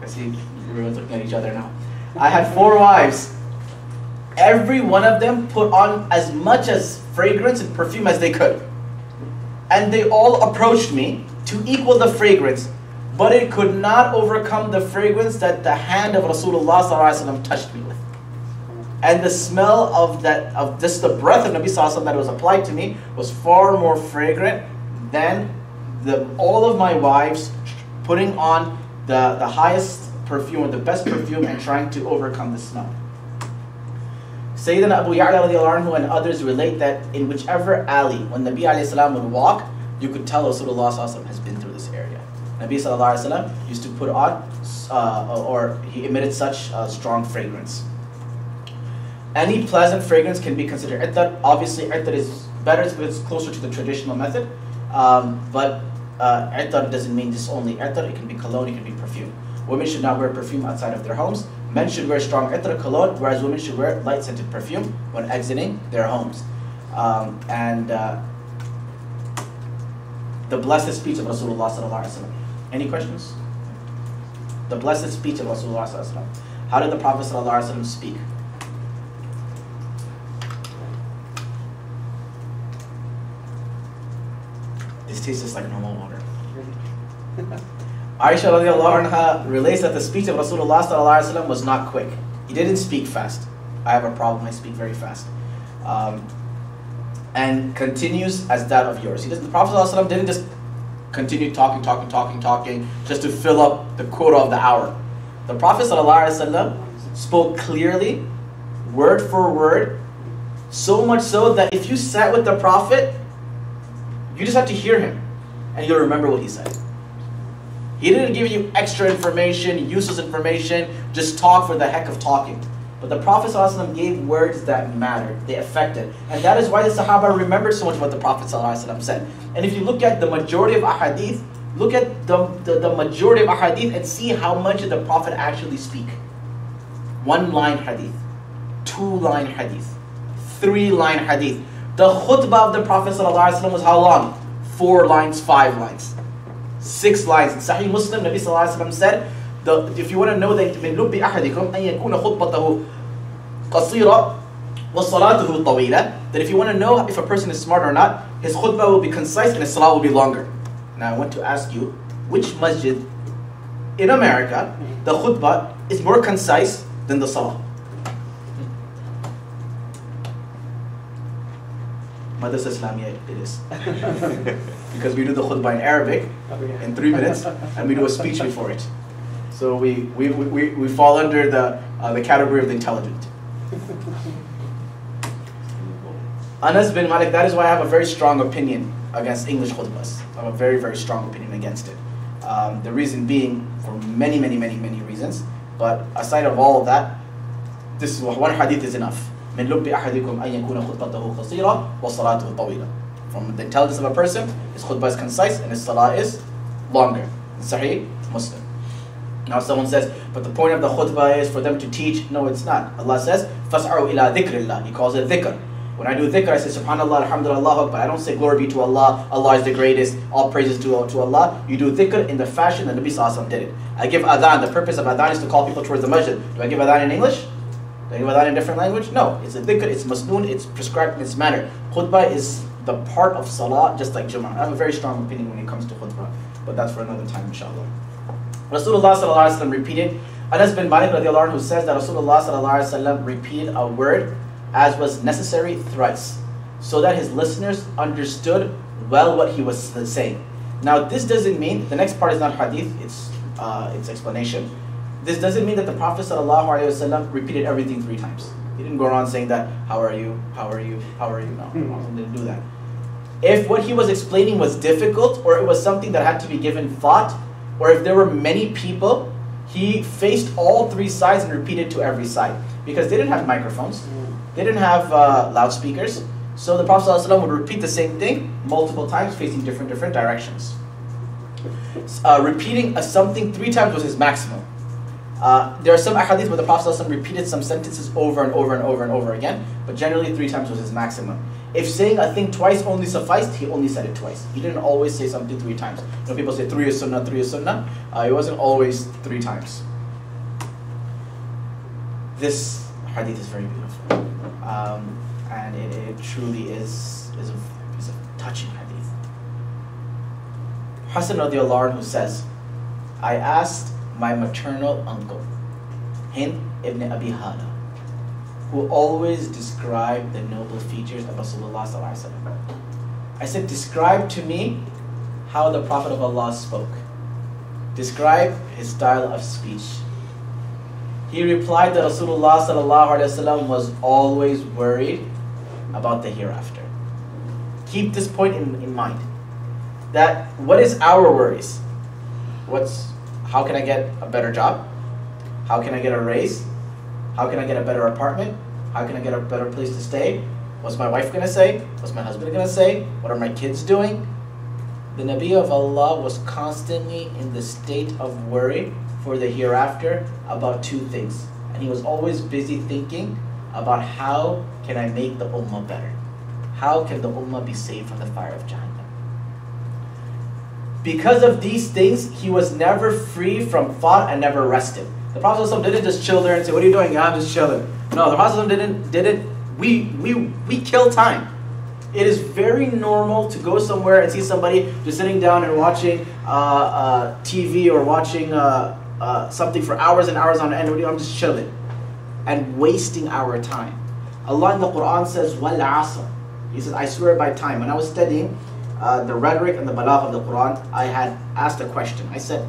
I see everyone's looking at each other now. "I had 4 wives. Every one of them put on as much as fragrance and perfume as they could. And they all approached me to equal the fragrance, but it could not overcome the fragrance that the hand of Rasulullah ﷺ touched me with. And the smell of just the breath of Nabi ﷺ that was applied to me was far more fragrant than all of my wives putting on the highest perfume or the best perfume and trying to overcome the smell." Sayyidina Abu Ya'la radiallahu anhu and others relate that in whichever alley, when Nabi alayhi salam would walk, you could tell Rasulullah sallallahu alaihi wasallam has been through this area. Nabi sallallahu alaihi wasallam used to put on, or he emitted such strong fragrance. Any pleasant fragrance can be considered ittar. Obviously, ittar is better because it's closer to the traditional method. But ittar doesn't mean just only ittar. It can be cologne, it can be perfume. Women should not wear perfume outside of their homes. Men should wear strong ittar, cologne, whereas women should wear light scented perfume when exiting their homes. The blessed speech of Rasulullah sallallahu alaihi wasallam. Any questions? The blessed speech of Rasulullah sallallahu alaihi wasallam. How did the Prophet sallallahu alaihi wasallam speak? This tastes just like normal water. Aisha radiallahu anha relates that the speech of Rasulullah sallallahu alaihi wasallam was not quick. He didn't speak fast. I have a problem, I speak very fast. And continues as that of yours. The Prophet sallallahu alaihi wasallam didn't just continue talking, just to fill up the quota of the hour. The Prophet sallallahu alaihi wasallam spoke clearly, word for word, so much so that if you sat with the Prophet, you just have to hear him and you'll remember what he said. He didn't give you extra information, useless information, just talk for the heck of talking. But the Prophet ﷺ gave words that mattered, they affected. And that is why the Sahaba remembered so much what the Prophet ﷺ said. And if you look at the majority of ahadith, look at the majority of ahadith and see how much did the Prophet actually speak. 1-line hadith, 2-line hadith, 3-line hadith. The khutbah of the Prophet ﷺ was how long? 4 lines, 5 lines. 6 lines. In Sahih Muslim, Nabi sallallahu alaihi wasallam said, if you want to know that من لب أحدكم أن يكون خطبته قصيرة وصلاته طويلة, that if you want to know if a person is smart or not, his khutbah will be concise and his salah will be longer. Now I want to ask you, which masjid in America, the khutbah is more concise than the salah? Madrasa Islamiyya, it is. Because we do the khutbah in Arabic in 3 minutes and we do a speech before it. So we fall under the category of the intelligent. Anas bin Malik, that is why I have a very strong opinion against English khutbahs. I have a very, very strong opinion against it. The reason being, for many reasons, But aside of all of that, this is one hadith is enough. من لب أحدكم أن يكون خطبته قصيرة وصلاته طويلة. From the intelligence of a person, his khutbah is concise and his salah is longer. Sahih Muslim. Now someone says, but the point of the khutbah is for them to teach. No, it's not. Allah says, فَاسْعَوْا إِلَىٰ ذِكْرِ اللَّهِ. He calls it dhikr. When I do dhikr, I say subhanallah, alhamdulillah, Allahu Akbar. I don't say glory be to Allah, Allah is the greatest, all praises to Allah. You do dhikr in the fashion that Nabi Sallallahu Alaihi Wasallam did it. I give adhan, the purpose of adhan is to call people towards the masjid. Do I give adhan in English? Do I give adhan in a different language? No, it's a dhikr, it's masnoon, it's prescribed in its manner. Khutbah is the part of salah, just like Jummah. I have a very strong opinion when it comes to khutbah, but that's for another time, inshallah. Rasulullah Sallallahu Alaihi Wasallam repeated, Anas bin Malik radiallahu anhu says that Rasulullah Sallallahu Alaihi Wasallam repeated a word as was necessary thrice, so that his listeners understood well what he was saying. Now this doesn't mean, the next part is not hadith, it's explanation. This doesn't mean that the Prophet ﷺ repeated everything 3 times. He didn't go around saying that, how are you, how are you, how are you? No, he didn't do that. If what he was explaining was difficult, or it was something that had to be given thought, or if there were many people, he faced all 3 sides and repeated to every side. Because they didn't have microphones, they didn't have loudspeakers, so the Prophet ﷺ would repeat the same thing multiple times, facing different directions. Repeating something 3 times was his maximum. There are some ahadith where the Prophet ﷺ repeated some sentences over and over and over and over again, but generally 3 times was his maximum. If saying a thing twice only sufficed, he only said it twice. He didn't always say something 3 times. You know, people say 3 is sunnah, 3 is sunnah. It wasn't always 3 times. This hadith is very beautiful. And it truly is a touching hadith. Hasan radiallahu anhu says, I asked my maternal uncle, Hind ibn Abi Hala, who always described the noble features of Rasulullah sallallahu alaihi wasallam. I said, describe to me how the Prophet of Allah spoke. Describe his style of speech. He replied that Rasulullah sallallahu alaihi wasallam was always worried about the hereafter. Keep this point in mind. That what is our worries? How can I get a better job? How can I get a raise? How can I get a better apartment? How can I get a better place to stay? What's my wife going to say? What's my husband going to say? What are my kids doing? The Nabi of Allah was constantly in the state of worry for the hereafter about 2 things. And he was always busy thinking about how can I make the ummah better? How can the ummah be saved from the fire of Jahannam? Because of these things, he was never free from thought and never rested. The Prophet ﷺ didn't just chill there and say, what are you doing? Yeah, I'm just chilling. No, the Prophet ﷺ didn't. We kill time. It is very normal to go somewhere and see somebody just sitting down and watching TV or watching something for hours and hours on end. I'm just chilling and wasting our time. Allah in the Quran says, "Wal asr." He says, "I swear by time." When I was studying the rhetoric and the balagh of the Quran, I had asked a question. I said,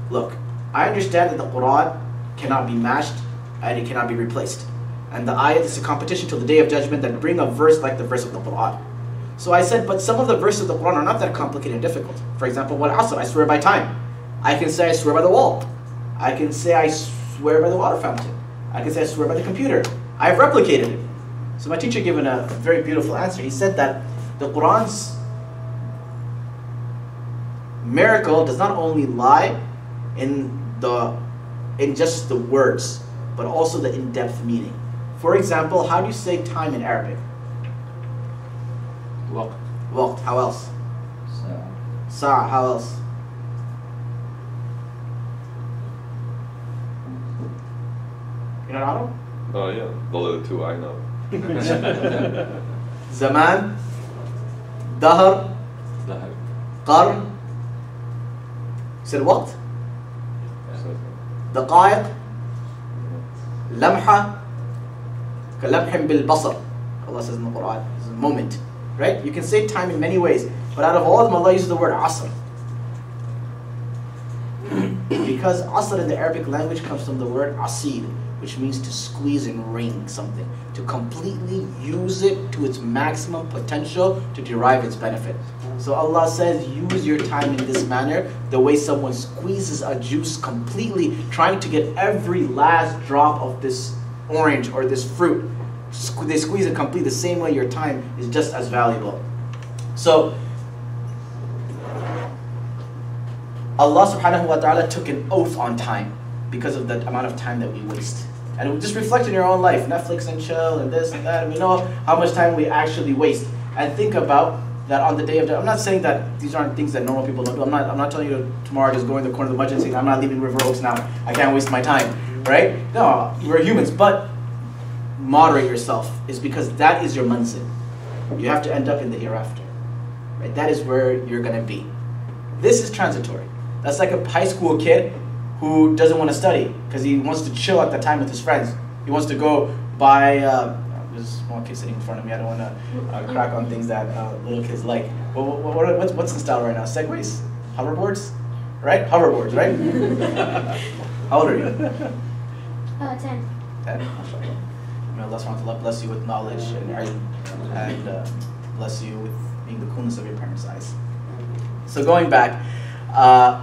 "Look, I understand that the Quran cannot be matched and it cannot be replaced. And the ayat is a competition till the day of judgment that bring a verse like the verse of the Quran." So I said, but some of the verses of the Quran are not that complicated and difficult. For example, wal asr, I swear by time. I can say I swear by the wall. I can say I swear by the water fountain. I can say I swear by the computer. I've replicated it. So my teacher gave a very beautiful answer. He said that the Quran's miracle does not only lie in just the words, but also the in-depth meaning. For example, how do you say time in Arabic? Waqt. How else? Sa'. How else? You're not Arab? Oh yeah, the other 2 I know. Zaman, Dahr, Qarn. You said waqt? دقائق, لمحة, كلمح بالبصر. Allah says in the Quran, it's a moment, right? You can say time in many ways, but out of all of them, Allah uses the word asr. Because asr in the Arabic language comes from the word asir, which means to squeeze and wring something, to completely use it to its maximum potential to derive its benefit. So Allah says, use your time in this manner, the way someone squeezes a juice completely, trying to get every last drop of this orange or this fruit. They squeeze it completely the same way your time is just as valuable. So Allah subhanahu wa ta'ala took an oath on time because of the amount of time that we waste. And just reflect in your own life, Netflix and chill and this and that, and we know how much time we actually waste. And think about that on the day of I'm not saying that these aren't things that normal people don't do. I'm not telling you to tomorrow just go in the corner of the masjid and saying, I'm not leaving River Oaks now, I can't waste my time, right? No, we're humans, but moderate yourself, is because that is your manzil. You have to end up in the hereafter, right? That is where you're gonna be. This is transitory. That's like a high school kid who doesn't want to study because he wants to chill at that time with his friends. He wants to go buy, there's a small kid sitting in front of me, I don't want to crack on things that little kids like. What's in style right now? Segways? Hoverboards? Right? Hoverboards, right? How old are you? 10. 10? MashaAllah. May Allah subhanahu wa ta'ala bless you with knowledge and ilm, and bless you with being the coolness of your parents' eyes. So going back, a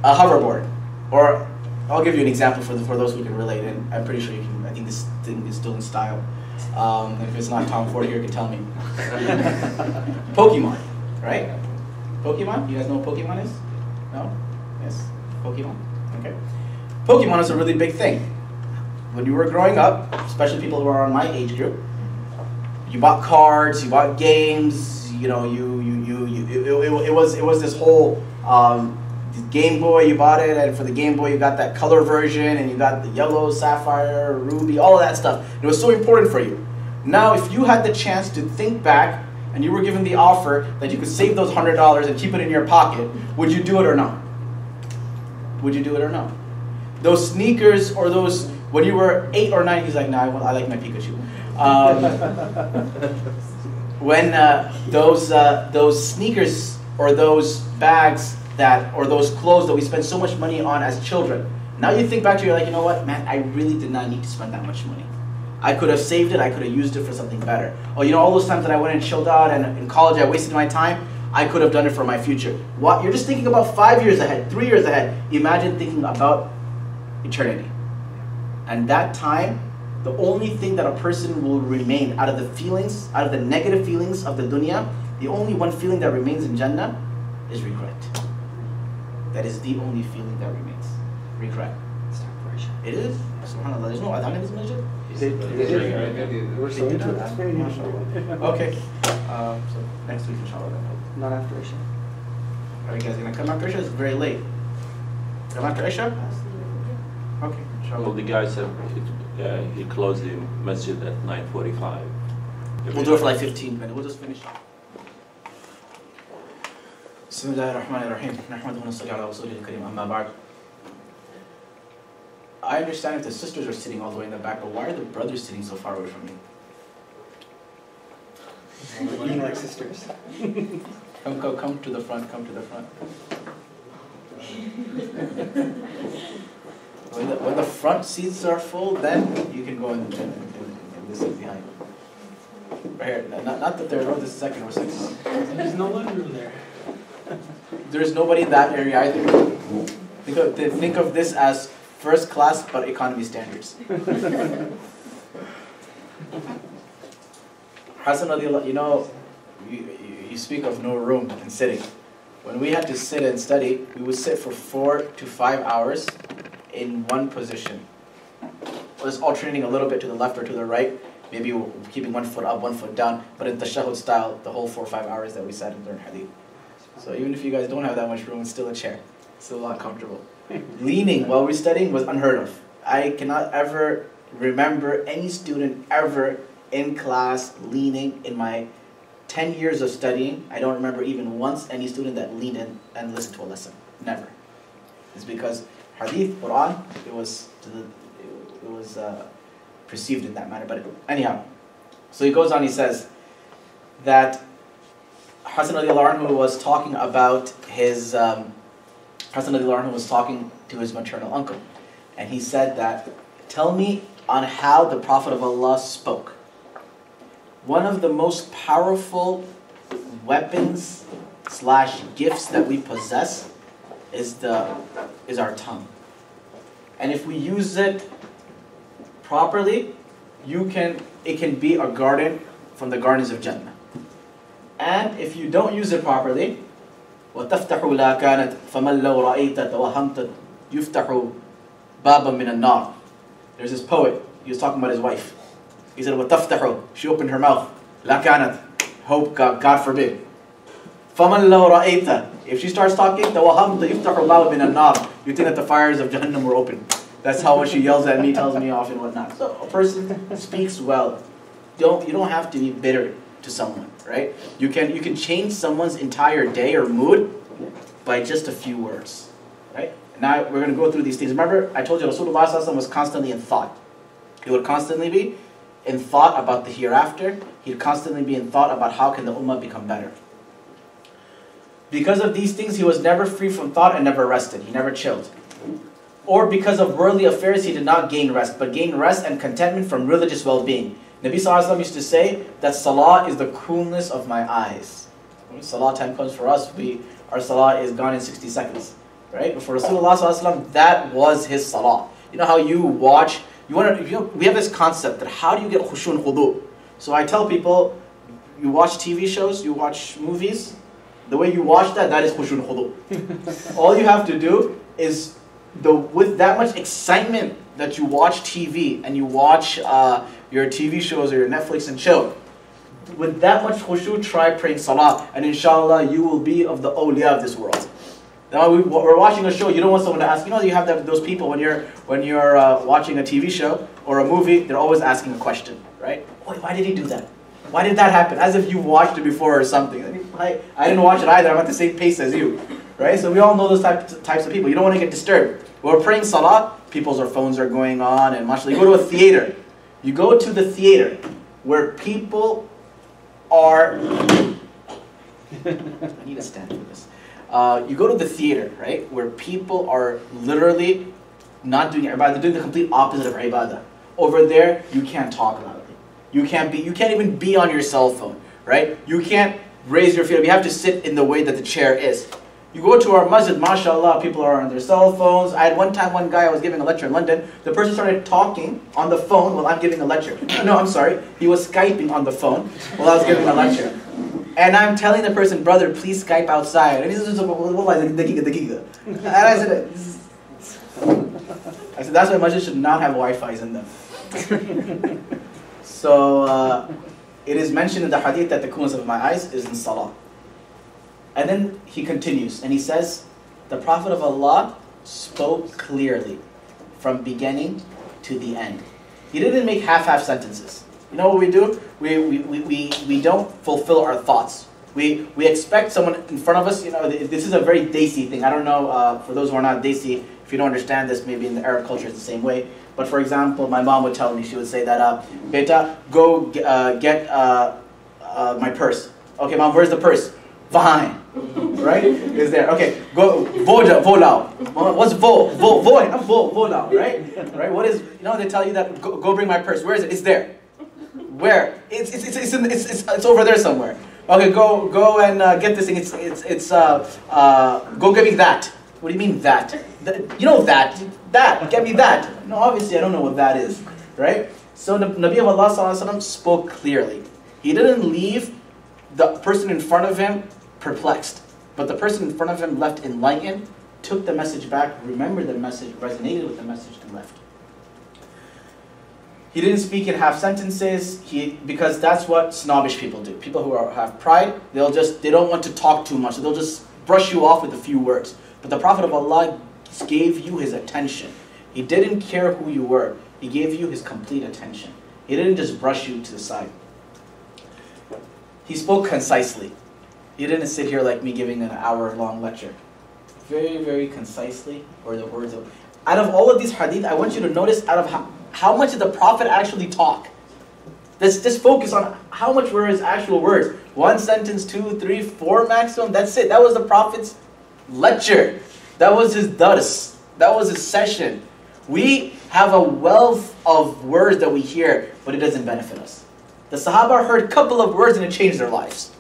hoverboard, or I'll give you an example for those who can relate, and I'm pretty sure you can. I think this thing is still in style. If it's not, Tom Ford here can tell me. Pokemon, right? Pokemon. You guys know what Pokemon is? No? Yes. Pokemon. Okay. Pokemon is a really big thing. When you were growing up, especially people who are on my age group, you bought cards, you bought games. You know, it was this whole. Game Boy, you bought it, and for the Game Boy you got that color version, and you got the yellow, sapphire, ruby, all of that stuff. It was so important for you. Now, if you had the chance to think back, and you were given the offer that you could save those $100 and keep it in your pocket, would you do it or not? Would you do it or not? Those sneakers, or those, when you were 8 or 9, he's like, nah, I like my Pikachu. When those sneakers, or those bags, or those clothes that we spend so much money on as children. Now you think back to, you're like, you know what, man, I really did not need to spend that much money. I could have saved it, I could have used it for something better. Or, you know, all those times that I went and chilled out, and in college I wasted my time, I could have done it for my future. What? You're just thinking about 5 years ahead, 3 years ahead. Imagine thinking about eternity. And that time, the only thing that a person will remain out of the feelings, out of the negative feelings of the dunya, the only one feeling that remains in Jannah is regret. That is the only feeling that remains. Regret. It is? SubhanAllah. There's no adhan in this masjid? We're so into it. MashaAllah. Okay. So next week, inshallah. Then. Not after Isha. Are you guys going to come after Isha? It's very late. Come after Isha? Okay. Well, Inshallah. the guy said he closed the masjid at 9:45. We'll do it for like 15 minutes. We'll just finish up. بسم الله الرحمن الرحيم نحمده ونصلي على رسوله الكريم أما بعد. I understand if the sisters are sitting all the way in the back, but why are the brothers sitting so far away from you? Looking like sisters. Come to the front, come to the front. When the front seats are full, then you can go in this seat behind. Right here, not the third row, this is second row, second row. There's no one room there. There's nobody in that area either. Think of this as first class but economy standards. Hassan radiallahu, you know, you speak of no room and sitting. When we had to sit and study, we would sit for 4 to 5 hours in one position. Just alternating a little bit to the left or to the right, maybe keeping one foot up, one foot down, but in tashahhud style, the whole 4 or 5 hours that we sat and learned hadith. So even if you guys don't have that much room, it's still a chair. It's still a lot comfortable. Leaning while we're studying was unheard of. I cannot ever remember any student ever in class leaning in my 10 years of studying. I don't remember even once any student that leaned in and listened to a lesson. Never. It's because hadith, Quran, it was perceived in that manner. But anyhow, so he goes on, he says that Hassan radiallahu anhu was talking about his, Hassan radiallahu anhu was talking to his maternal uncle. And he said that tell me on how the Prophet of Allah spoke. One of the most powerful weapons / gifts that we possess is our tongue. And if we use it properly, it can be a garden from the gardens of Jannah. And if you don't use it properly, وَتَفْتَحُ لَا كَانَتْ فَمَنْ لَوْ رَأَيْتَ تَوَهَمْتَ يُفْتَحُ بَابًا مِنَ النَّارِ. There's this poet, he was talking about his wife. He said, وَتَفْتَحُ, she opened her mouth, لَا كَانَتْ, hope God forbid. فَمَنْ لَوْ رَأَيْتَ, if she starts talking, تَوَهَمْتَ يُفْتَحُ بَابًا مِنَ النَّارِ, you think that the fires of Jahannam were open. That's how much she yells at me, tells me off and whatnot. So a person speaks well. You don't have to be bitter to someone, right? You can change someone's entire day or mood by just a few words, right? Now we're going to go through these things. Remember, I told you Rasulullah was constantly in thought. He would constantly be in thought about the hereafter. He'd constantly be in thought about how can the ummah become better. Because of these things, he was never free from thought and never rested. He never chilled. Or because of worldly affairs, he did not gain rest, but gained rest and contentment from religious well-being. Nabi Sallallahu Alaihi Wasallam used to say that salah is the coolness of my eyes. When salah time comes for us, our salah is gone in 60 seconds. Right? But for Rasulullah Sallallahu Alaihi Wasallam, that was his salah. You know how you watch, we have this concept that how do you get khushu and khudu? So I tell people, you watch TV shows, you watch movies, the way you watch that is khushu and khudu. All you have to do is, with that much excitement that you watch TV and you watch your TV shows or your Netflix and chill, with that much khushu, try praying salah, and inshallah you will be of the awliya of this world. Now we're watching a show, you don't want someone to ask, you have those people when you're watching a TV show or a movie, they're always asking a question, right? Why did he do that? Why did that happen? As if you've watched it before or something. I didn't watch it either, I'm at the same pace as you. Right? So we all know those types of people. You don't want to get disturbed. When we're praying salah, people's phones are going on, and mashallah, you go to a theater. You go to the theater where people are... I need a stand for this. You go to the theater, right, where people are literally not doing ibadah, they're doing the complete opposite of ibadah. Over there, you can't talk loudly. You can't even be on your cell phone, right? You can't raise your feet up. You have to sit in the way that the chair is. You go to our masjid, mashallah, people are on their cell phones. I had one guy, I was giving a lecture in London, the person started talking on the phone while I'm giving a lecture. No, I'm sorry, he was Skyping on the phone while I was giving a lecture. And I'm telling the person, brother, please Skype outside. And he says, and I said, that's why masjid should not have Wi-Fi's in them. So, it is mentioned in the hadith that the coolness of my eyes is in salah. And then he continues, and he says, the Prophet of Allah spoke clearly from beginning to the end. He didn't make half sentences. You know what we do? We don't fulfill our thoughts. We expect someone in front of us, this is a very Desi thing. I don't know, for those who are not Desi, if you don't understand this, maybe in the Arab culture it's the same way. But for example, my mom would tell me, she would say that, Beta, go get my purse. Okay, mom, where's the purse? Fine. Right? Is there. Okay, go, vo lao. What's vo? Vo lao, right? Right? What is, they tell you that, go bring my purse. Where is it? It's there. Where? It's over there somewhere. Okay, go and get this thing. Go get me that. What do you mean that? That. Get me that. No, obviously I don't know what that is, right? So Nabi of Allah Sallallahu Alaihi Wasallam spoke clearly. He didn't leave the person in front of him perplexed, but the person in front of him left enlightened, took the message back, remembered the message, resonated with the message, and left. He didn't speak in half sentences, because that's what snobbish people do. People who have pride, they don't want to talk too much, so they'll just brush you off with a few words. But the Prophet of Allah gave you his attention. He didn't care who you were. He gave you his complete attention. He didn't just brush you to the side. He spoke concisely. He didn't sit here like me giving an hour-long lecture. Very, very concisely were the words of... Out of all of these hadith, I want you to notice out of how much did the Prophet actually talk. Let's just focus on how much were his actual words. 1 sentence, 2, 3, 4 maximum, that's it. That was the Prophet's lecture. That was his dars. That was his session. We have a wealth of words that we hear, but it doesn't benefit us. The Sahaba heard a couple of words and it changed their lives.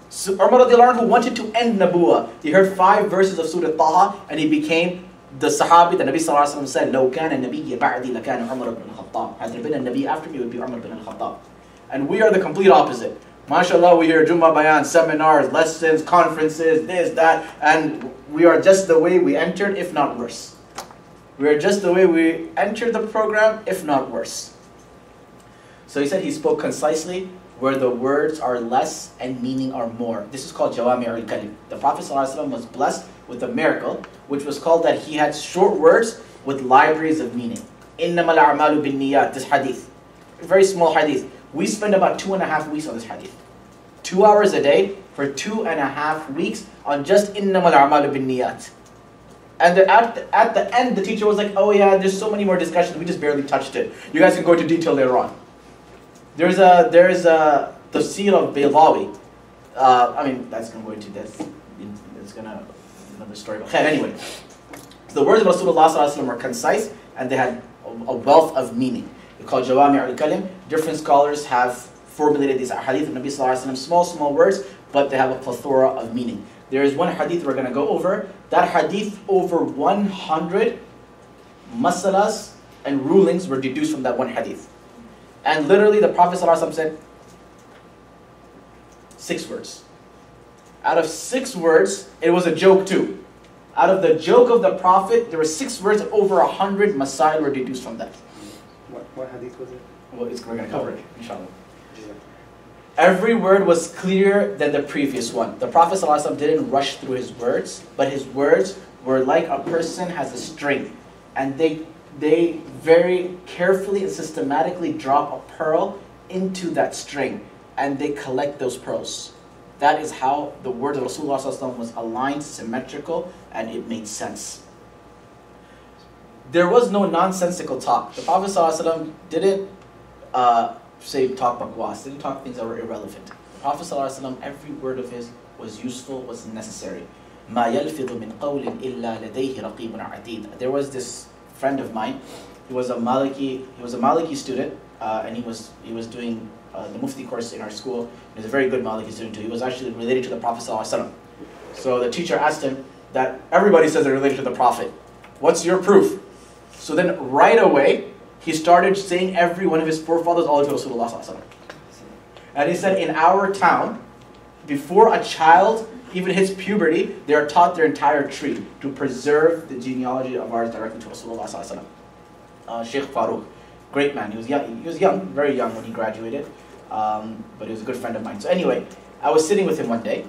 So Umar radiallahu anhu wanted to end Nabuwa. He heard 5 verses of Surah Taha and he became the Sahabi that Nabi sallallahu alaihi wasallam said, لو كان النبي بعدي لكان عمر بن الخطاب. Had there been a Nabi after me, it would be Umar bin al-Khattab. And we are the complete opposite. MashaAllah, we hear Jummah Bayan, seminars, lessons, conferences, this, that, and we are just the way we entered, if not worse. We are just the way we entered the program, if not worse. So he said he spoke concisely, where the words are less and meaning are more. This is called Shomai'l al Tirmidhi. The Prophet ﷺ was blessed with a miracle, which was called that he had short words with libraries of meaning. إِنَّمَا الْأَعْمَالُ بِالنِّيَّاتِ. This hadith, a very small hadith. We spend about 2.5 weeks on this hadith. 2 hours a day for 2.5 weeks on just إِنَّمَا الْأَعْمَالُ بِالنِّيَّاتِ. And at the end, the teacher was like, oh yeah, there's so many more discussions, we just barely touched it. You guys can go into detail later on. There is a tafsir of Baydawi. I mean, that's going to go into this. It's going to, another story. But anyway, the words of Rasulullah ﷺ were concise and they had a wealth of meaning. They're called Shomai'l al Tirmidhi. Different scholars have formulated these hadith of Nabi sallallahu alaihi wasallam, small words, but they have a plethora of meaning. There is one hadith we're going to go over. That hadith, over 100 masalas and rulings were deduced from that one hadith. And literally the Prophet ﷺ said 6 words. Out of 6 words, it was a joke too. Out of the joke of the Prophet, there were 6 words, and over 100 masail were deduced from that. What hadith was it? Well, we're going to cover it, inshallah. Every word was clearer than the previous one. The Prophet ﷺ didn't rush through his words, but his words were like a person has a string. And they very carefully and systematically drop a pearl into that string. And they collect those pearls. That is how the word of Rasulullah ﷺ was aligned, symmetrical, and it made sense. There was no nonsensical talk. The Prophet ﷺ didn't say talk bakwas, didn't talk things that were irrelevant. The Prophet ﷺ, every word of his was useful, was necessary. مَا يَلْفِظُ مِنْ قَوْلٍ إِلَّا لَدَيْهِ رَقِيبٌ عَتِيدٌ. There was this friend of mine. He was a Maliki student, and he was doing the Mufti course in our school. He was a very good Maliki student too. He was actually related to the Prophet ﷺ. So the teacher asked him that everybody says they're related to the Prophet. What's your proof? So then right away, he started saying every one of his forefathers all to Rasulullah ﷺ. And he said, in our town, before a child even hits puberty, they are taught their entire tree to preserve the genealogy of ours directly to Rasulullah ﷺ. Sheikh Farooq, great man. He was young, very young when he graduated, but he was a good friend of mine. So anyway, I was sitting with him one day,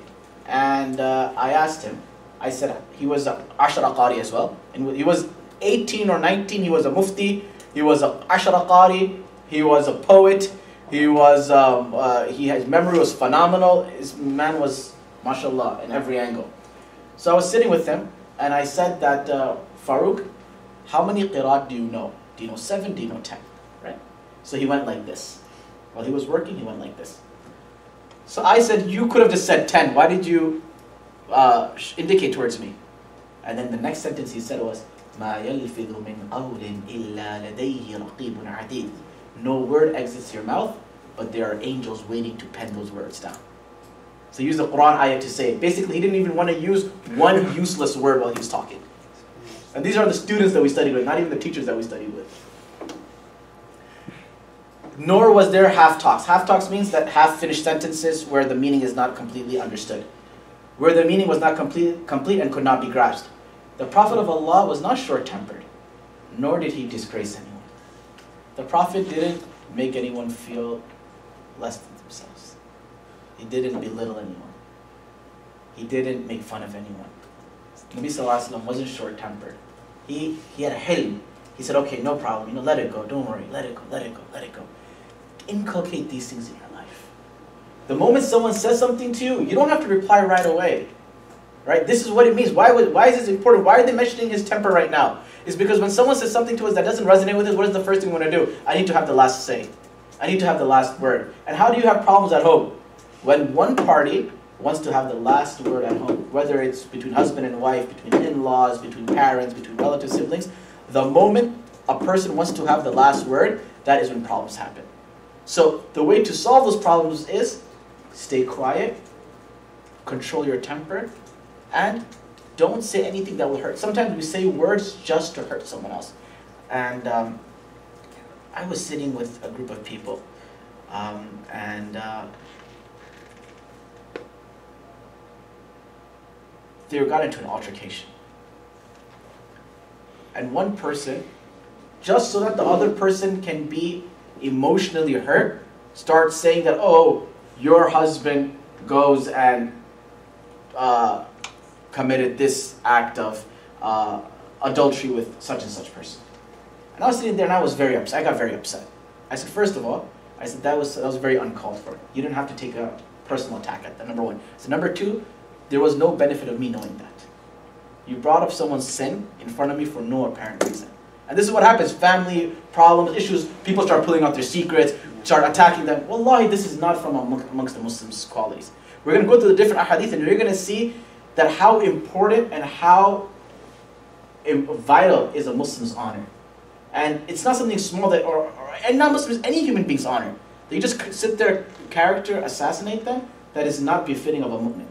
and I asked him, I said, he was a Ashara Qari as well, and he was 18 or 19, he was a Mufti, he was a Ashara Qari, he was a poet, his memory was phenomenal, his man was, mashallah, in every angle. So I was sitting with him, and I said that, Farooq, how many qiraat do you know? Do you know 7? Do you know 10? Right? So he went like this. While he was working, he went like this. So I said, you could have just said 10. Why did you indicate towards me? And then the next sentence he said was, مَا يَلْفِظُ مِنْ قَوْلٍ إِلَّا لَدَيْهِ رَقِيبٌ عَتِيدٌ. No word exits your mouth, but there are angels waiting to pen those words down. So he used the Quran ayah to say it. Basically, he didn't even want to use one useless word while he was talking. And these are the students that we studied with, not even the teachers that we studied with. Nor was there half talks. Half talks means that half finished sentences where the meaning is not completely understood, where the meaning was not complete and could not be grasped. The Prophet of Allah was not short-tempered, nor did he disgrace anyone. The Prophet didn't make anyone feel less than themselves. He didn't belittle anyone. He didn't make fun of anyone. Nabi Sallallahu Alaihi Wasallam wasn't short-tempered. He had a hilm. He said, okay, no problem, let it go, don't worry, let it go, let it go, let it go. Inculcate these things in your life. The moment someone says something to you, you don't have to reply right away. Right? This is what it means. Why is this important? Why are they mentioning his temper right now? It's because when someone says something to us that doesn't resonate with us, what is the first thing we want to do? I need to have the last say. I need to have the last word. And how do you have problems at home? When one party wants to have the last word at home, whether it's between husband and wife, between in-laws, between parents, between relatives, siblings, the moment a person wants to have the last word, that is when problems happen. So the way to solve those problems is stay quiet, control your temper, and don't say anything that will hurt. Sometimes we say words just to hurt someone else. And I was sitting with a group of people, they got into an altercation. And one person, just so that the other person can be emotionally hurt, starts saying that, oh, your husband goes and committed this act of adultery with such and such person. And I was sitting there and I was very upset. I got very upset. I said, first of all, I said that was very uncalled for. You didn't have to take a personal attack at that, number one. So number two, there was no benefit of me knowing that. You brought up someone's sin in front of me for no apparent reason. And this is what happens, family problems, issues, people start pulling out their secrets, start attacking them. Wallahi, this is not from amongst the Muslims' qualities. We're going to go through the different ahadith and you're going to see that how important and how vital is a Muslim's honor. And it's not something small that, and not Muslims, any human being's honor. That you just sit there, character, assassinate them, that is not befitting of a mu'min.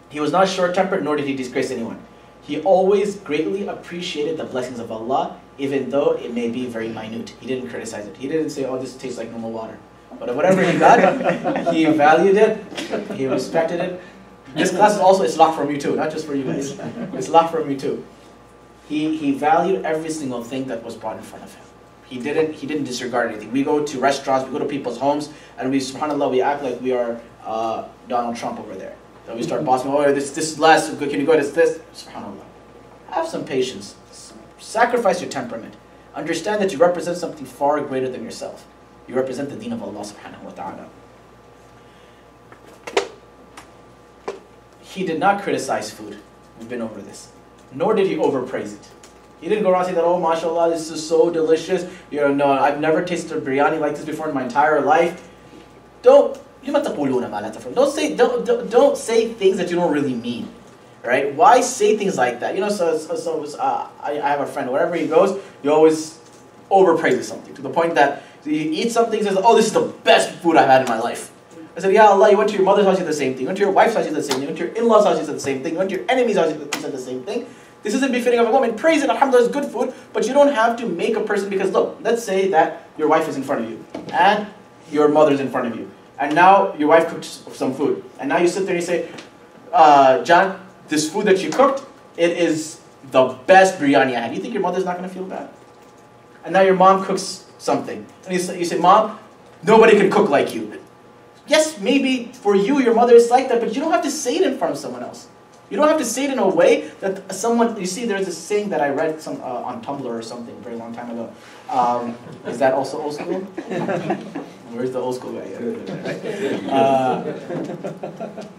He was not short-tempered, nor did he disgrace anyone. He always greatly appreciated the blessings of Allah, even though it may be very minute. He didn't criticize it. He didn't say, oh, this tastes like normal water. But whatever he got, he valued it, he respected it. This class is also Islah from you too, not just for you guys. Islah from you too. He valued every single thing that was brought in front of him. He didn't disregard anything. We go to restaurants, we go to people's homes, and we, subhanAllah, we act like we are Donald Trump over there. So we start bossing, oh, this is less, can you go to this? SubhanAllah. Have some patience. Sacrifice your temperament. Understand that you represent something far greater than yourself. You represent the deen of Allah subhanahu wa ta'ala. He did not criticize food. We've been over this. Nor did he overpraise it. He didn't go around saying that, oh, mashallah, this is so delicious. You know, I've never tasted biryani like this before in my entire life. Don't say things that you don't really mean, right? Why say things like that? You know, I have a friend. Wherever he goes, he always overpraises something to the point that you eat something, he says, "Oh, this is the best food I've had in my life." I said, "Ya Allah, you went to your mother's house, you did the same thing. You went to your wife's house, you did the same thing. You went to your in-laws' house, you did the same thing. You went to your enemy's house, you said the same thing. This isn't befitting of a woman. Praise it, alhamdulillah, it's good food, but you don't have to make a person, because look, let's say that your wife is in front of you and your mother's in front of you. And now your wife cooks some food. And now you sit there and you say, John, this food that you cooked, it is the best biryani I had. You think your mother's not going to feel bad? And now your mom cooks something. And you say, Mom, nobody can cook like you. Yes, maybe for you, your mother is like that, but you don't have to say it in front of someone else. You don't have to say it in a way that someone, you see, there's this saying that I read on Tumblr or something a very long time ago. Is that also old school? Where's the old school guy?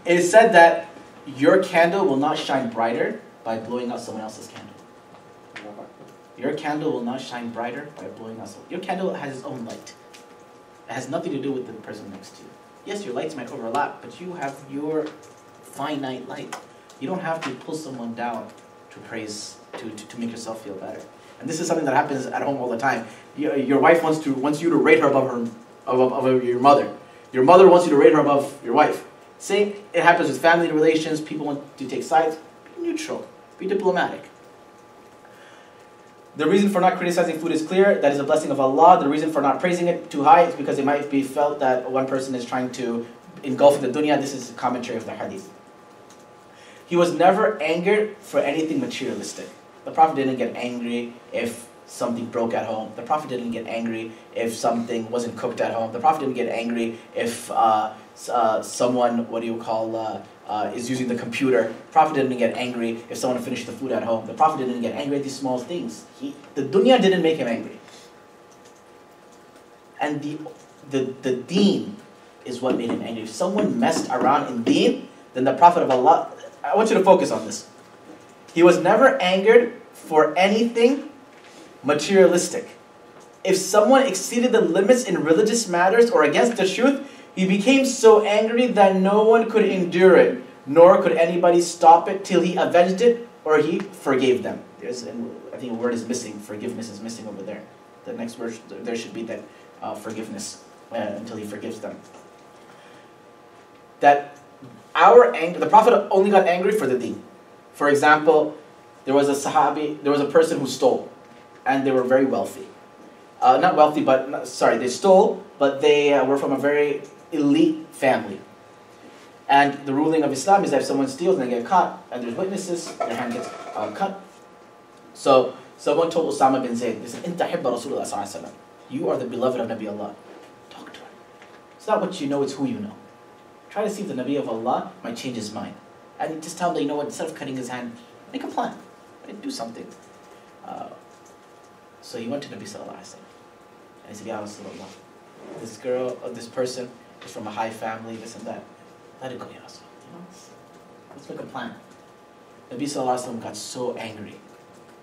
It said that your candle will not shine brighter by blowing out someone else's candle. Your candle will not shine brighter by blowing out someone. Your candle has its own light. It has nothing to do with the person next to you. Yes, your lights might overlap, but you have your finite light. You don't have to pull someone down to praise, to make yourself feel better. And this is something that happens at home all the time. Your wife wants you to rate her above your mother. Your mother wants you to rate her above your wife. Same, it happens with family relations. People want to take sides. Be neutral. Be diplomatic. The reason for not criticizing food is clear. That is a blessing of Allah. The reason for not praising it too high is because it might be felt that one person is trying to engulf the dunya. This is a commentary of the hadith. He was never angered for anything materialistic. The Prophet didn't get angry if something broke at home. The Prophet didn't get angry if something wasn't cooked at home. The Prophet didn't get angry if someone, is using the computer. The Prophet didn't get angry if someone finished the food at home. The Prophet didn't get angry at these small things. The dunya didn't make him angry. And the deen is what made him angry. If someone messed around in deen, then the Prophet of Allah, I want you to focus on this. He was never angered for anything materialistic. If someone exceeded the limits in religious matters or against the truth, he became so angry that no one could endure it, nor could anybody stop it till he avenged it or he forgave them. There's a think a word is missing. Forgiveness is missing over there. The next word, there should be that forgiveness until he forgives them. That our anger, the Prophet only got angry for the deen. For example, there was a Sahabi, there was a person who stole, and they were very wealthy. Not wealthy, but they stole, but they were from a very elite family. And the ruling of Islam is that if someone steals and they get caught, and there's witnesses, their hand gets cut. So someone told Osama bin Zayd, they said, "Inta hibba Rasulullah sallallahu alaihi wasallam." You are the beloved of Nabi Allah. Talk to him. It's not what you know, it's who you know. Try to see if the Nabi of Allah might change his mind. And just tell him that, you know what, instead of cutting his hand, make a plan. Do something. So he went to Nabi sallallahu alaihi wasallam. And he said, "Ya Rasulullah, this person is from a high family, this and that. Let it go, Ya Rasulullah. Let's make a plan." Nabi sallallahu alaihi wasallam got so angry.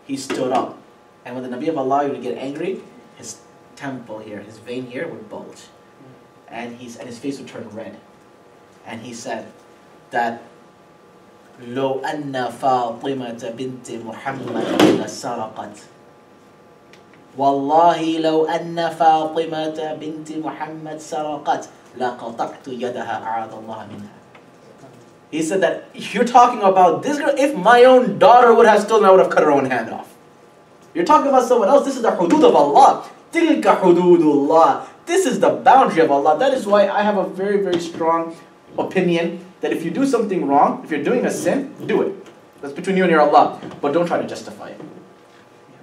He stood up. And when the Nabi of Allah would get angry, his temple here, his vein here would bulge. And his face would turn red. And he said that لو أن فاطمة بنت محمد لسرقت والله لو أن فاطمة بنت محمد سرقت لقطعت يدها أعاذ الله منها. He said that you're talking about this girl. If my own daughter would have stolen, I would have cut her own hand off. You're talking about someone else. This is the hudud of Allah. تلك حدود الله. This is the boundary of Allah. That is why I have a very, very strong opinion that if you do something wrong, if you're doing a sin, do it. That's between you and your Allah. But don't try to justify it.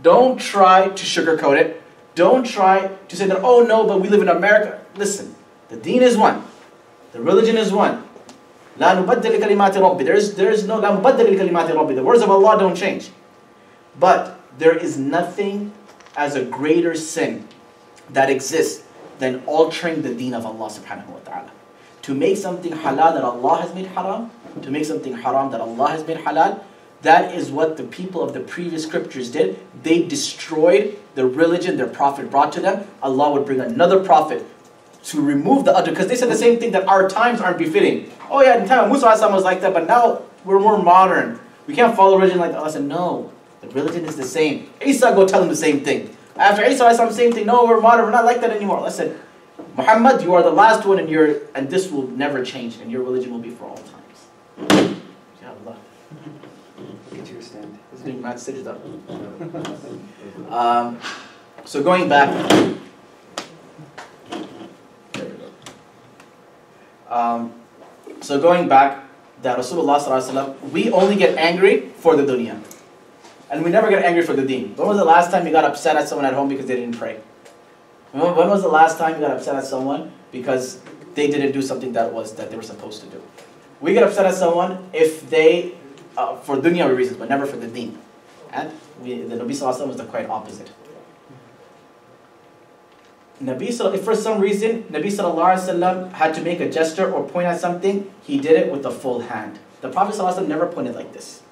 Don't try to sugarcoat it. Don't try to say that, oh no, but we live in America. Listen, the deen is one. The religion is one. لا نبدل كلمات ربي. There is no لا مبدل لكلمات ربي. The words of Allah don't change. But there is nothing as a greater sin that exists than altering the deen of Allah subhanahu wa ta'ala. To make something halal that Allah has made haram, to make something haram that Allah has made halal, that is what the people of the previous scriptures did. They destroyed the religion their prophet brought to them. Allah would bring another prophet to remove the other, because they said the same thing, that our times aren't befitting. Oh yeah, in time Musa was like that, but now we're more modern. We can't follow religion like that. Allah said, no, the religion is the same. Isa, go tell him the same thing. After Isa, the same thing. No, we're modern, we're not like that anymore. Allah said, Muhammad, you are the last one, and this will never change, and your religion will be for all times. Ya Allah. Get to your stand. It's doing mad sajda. So going back. There we go. So going back, that Rasulullah sallallahu alaihi wasallam, we only get angry for the dunya. And we never get angry for the deen. When was the last time you got upset at someone at home because they didn't pray? When was the last time you got upset at someone because they didn't do something that they were supposed to do? We get upset at someone if they, for dunya reasons, but never for the deen. And the Nabi sallallahu alaihi wasallam was the quite opposite. If for some reason Nabi sallallahu alaihi wasallam had to make a gesture or point at something, he did it with the full hand. The Prophet sallallahu alaihi wasallam never pointed like this.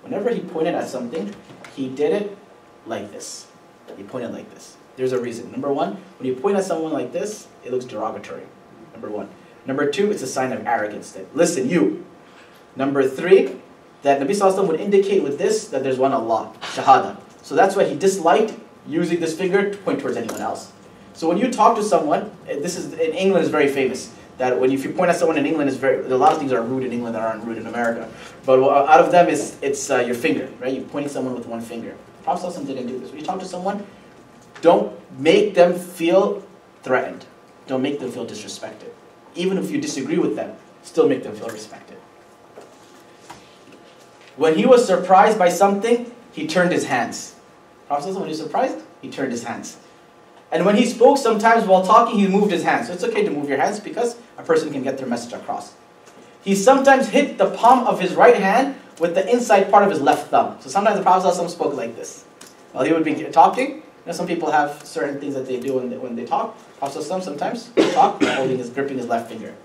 Whenever he pointed at something, he did it like this. He pointed like this. There's a reason. Number one, when you point at someone like this, it looks derogatory. Number one. Number two, it's a sign of arrogance. That, listen, you. Number three, that Nabi sallallahu alaihi wasallam would indicate with this that there's one Allah, shahada. So that's why he disliked using this finger to point towards anyone else. So when you talk to someone, this is in England is very famous. That if you point at someone in England, a lot of things are rude in England that aren't rude in America. But out of them it's your finger, right? You're pointing someone with one finger. Prophet ﷺ didn't do this. When you talk to someone, don't make them feel threatened. Don't make them feel disrespected. Even if you disagree with them, still make them feel respected. When he was surprised by something, he turned his hands. Prophet ﷺ, when he was surprised, he turned his hands. And when he spoke, sometimes while talking, he moved his hands. So it's okay to move your hands because a person can get their message across. He sometimes hit the palm of his right hand with the inside part of his left thumb. So sometimes the Prophet ﷺ spoke like this. While he would be talking, some people have certain things that they do when they talk. Prophet ﷺ sometimes talk, gripping his left finger.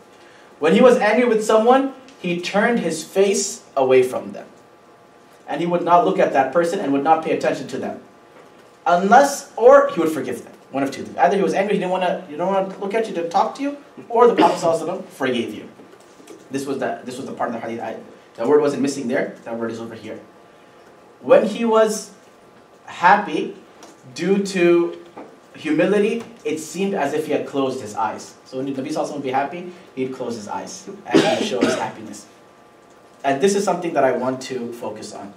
When he was angry with someone, he turned his face away from them. And he would not look at that person and would not pay attention to them. Or he would forgive them. One of two things. Either he was angry, he didn't want to look at you to talk to you, or the Prophet ﷺ forgave you. This was the part of the hadith. The word wasn't missing there. That word is over here. When he was happy due to humility, it seemed as if he had closed his eyes. So when Nabi Sallallahu Alaihi Wasallam would be happy, he'd close his eyes and he'd show his happiness. And this is something that I want to focus on.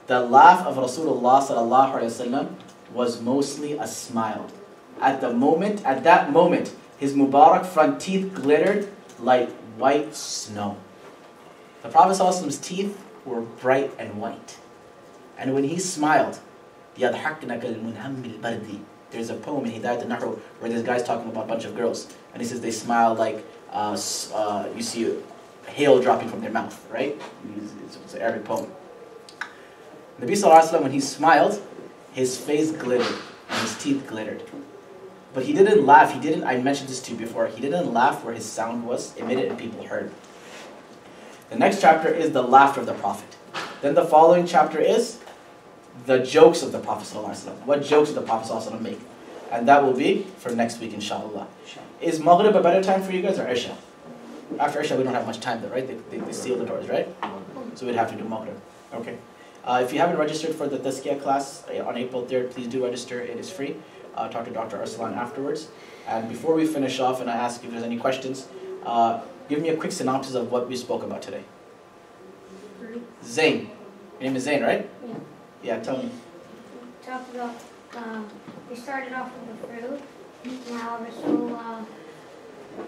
The laugh of Rasulullah Sallallahu Alaihi Wasallam was mostly a smile. At that moment, his Mubarak front teeth glittered like white snow. The Prophet Sallallahu Alaihi Wasallam's teeth were bright and white. And when he smiled, يَضْحَكْنَ كَالْمُنْهَمِّ الْبَرْدِ. There's a poem in Hidayat al-Nahr where this guy's talking about a bunch of girls. And he says they smile like you see hail dropping from their mouth, right? It's an Arabic poem. Nabi Sallallahu Alaihi Wasallam, when he smiled, his face glittered and his teeth glittered. But he didn't laugh. I mentioned this to you before. He didn't laugh where his sound was emitted and people heard. The next chapter is the laughter of the Prophet. Then the following chapter is the jokes of the Prophet ﷺ. What jokes did the Prophet ﷺ make? And that will be for next week, inshallah. Is Maghrib a better time for you guys or Isha? After Isha, we don't have much time though, right? They seal the doors, right? So we'd have to do Maghrib. Okay. If you haven't registered for the Tazkiyah class on April 3rd, please do register. It is free. Talk to Dr. Arslan afterwards. And before we finish off and I ask if there's any questions, give me a quick synopsis of what we spoke about today. Zain. Your name is Zain, right? Yeah. Yeah, tell me. We talked about, we started off with the fruit. Now Rasulullah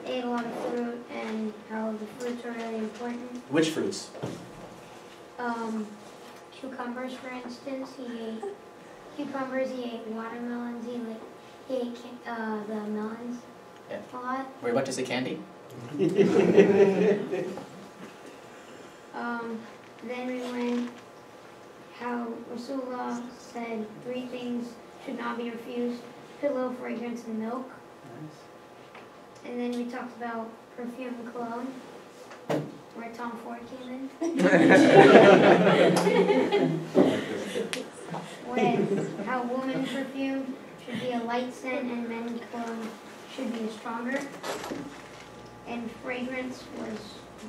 ate a lot of fruit and how the fruits are really important. Which fruits? Cucumbers, for instance. He ate cucumbers, he ate watermelons, he ate the melons a lot. Were you about to say candy? Then we learned how Rasulullah said 3 things should not be refused: pillow, fragrance, and milk. And then we talked about perfume and cologne, where Tom Ford came in. When how women perfume should be a light scent and men cologne should be a stronger. And fragrance was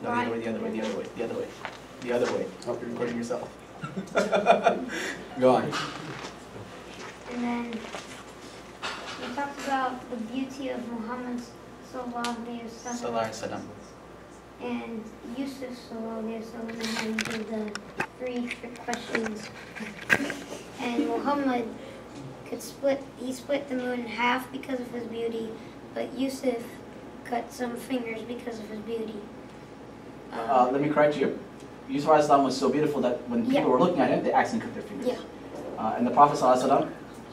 No, the other way. Oh, you're recording yourself. Go on. And then we talked about the beauty of Muhammad sallallahu alaihi wasallam and Yusuf sallallahu alaihi wasallam, and how he did the 3 trick questions. And Muhammad split the moon in half because of his beauty, but Yusuf cut some fingers because of his beauty. Let me correct you. Yusuf was so beautiful that when people were looking at him, they accidentally cut their fingers. Yeah. And the Prophet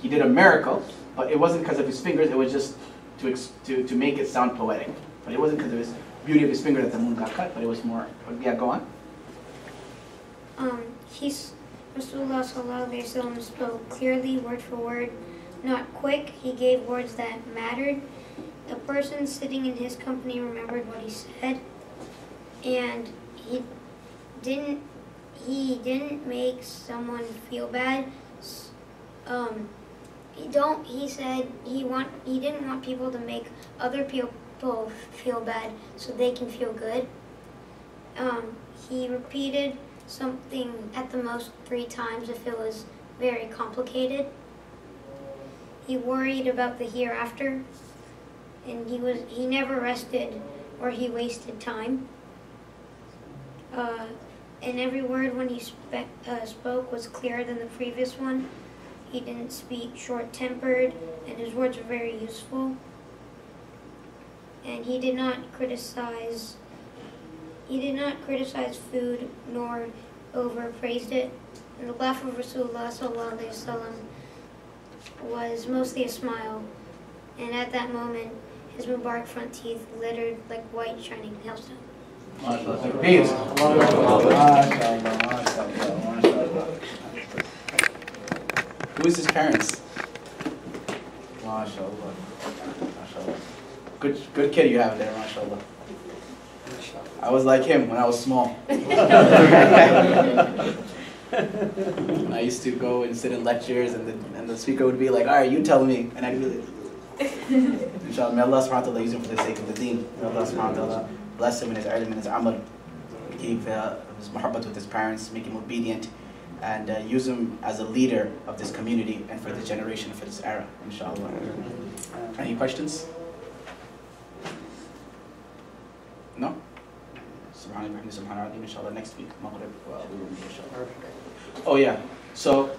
he did a miracle, but it wasn't because of his fingers. It was just to make it sound poetic. But it wasn't because of his beauty of his finger that the moon got cut. But it was more. Yeah, go on. Rasulullah sallallahu alaihi wasallam spoke clearly, word for word, not quick. He gave words that mattered. A person sitting in his company remembered what he said, and he didn't make someone feel bad. He said he didn't want people to make other people feel bad so they can feel good. He repeated something at the most 3 times if it was very complicated. He worried about the hereafter, and he never rested or he wasted time. And every word when he spoke was clearer than the previous one. He didn't speak short-tempered, and his words were very useful. And he did not criticize food nor overpraised it. And the laugh of Rasulullah sallallahu alaihi wasallam was mostly a smile. And at that moment, his Mubarak front teeth glittered like white shining hailstones. Who is his parents? MashaAllah. MashaAllah. Good kid you have there, MashaAllah. I was like him when I was small. I used to go and sit in lectures, and the speaker would be like, all right, you tell me. And I'd be like, inshallah, may Allah subhanahu wa ta'ala use him for the sake of the deen. May Allah subhanahu wa ta'ala bless him in his ilm and his amal. Keep his muhabbat with his parents, make him obedient. and use him as a leader of this community and for this generation, for this era, inshallah. Any questions? No? Subhanallah, inshallah, next week, Maghrib. Oh yeah, so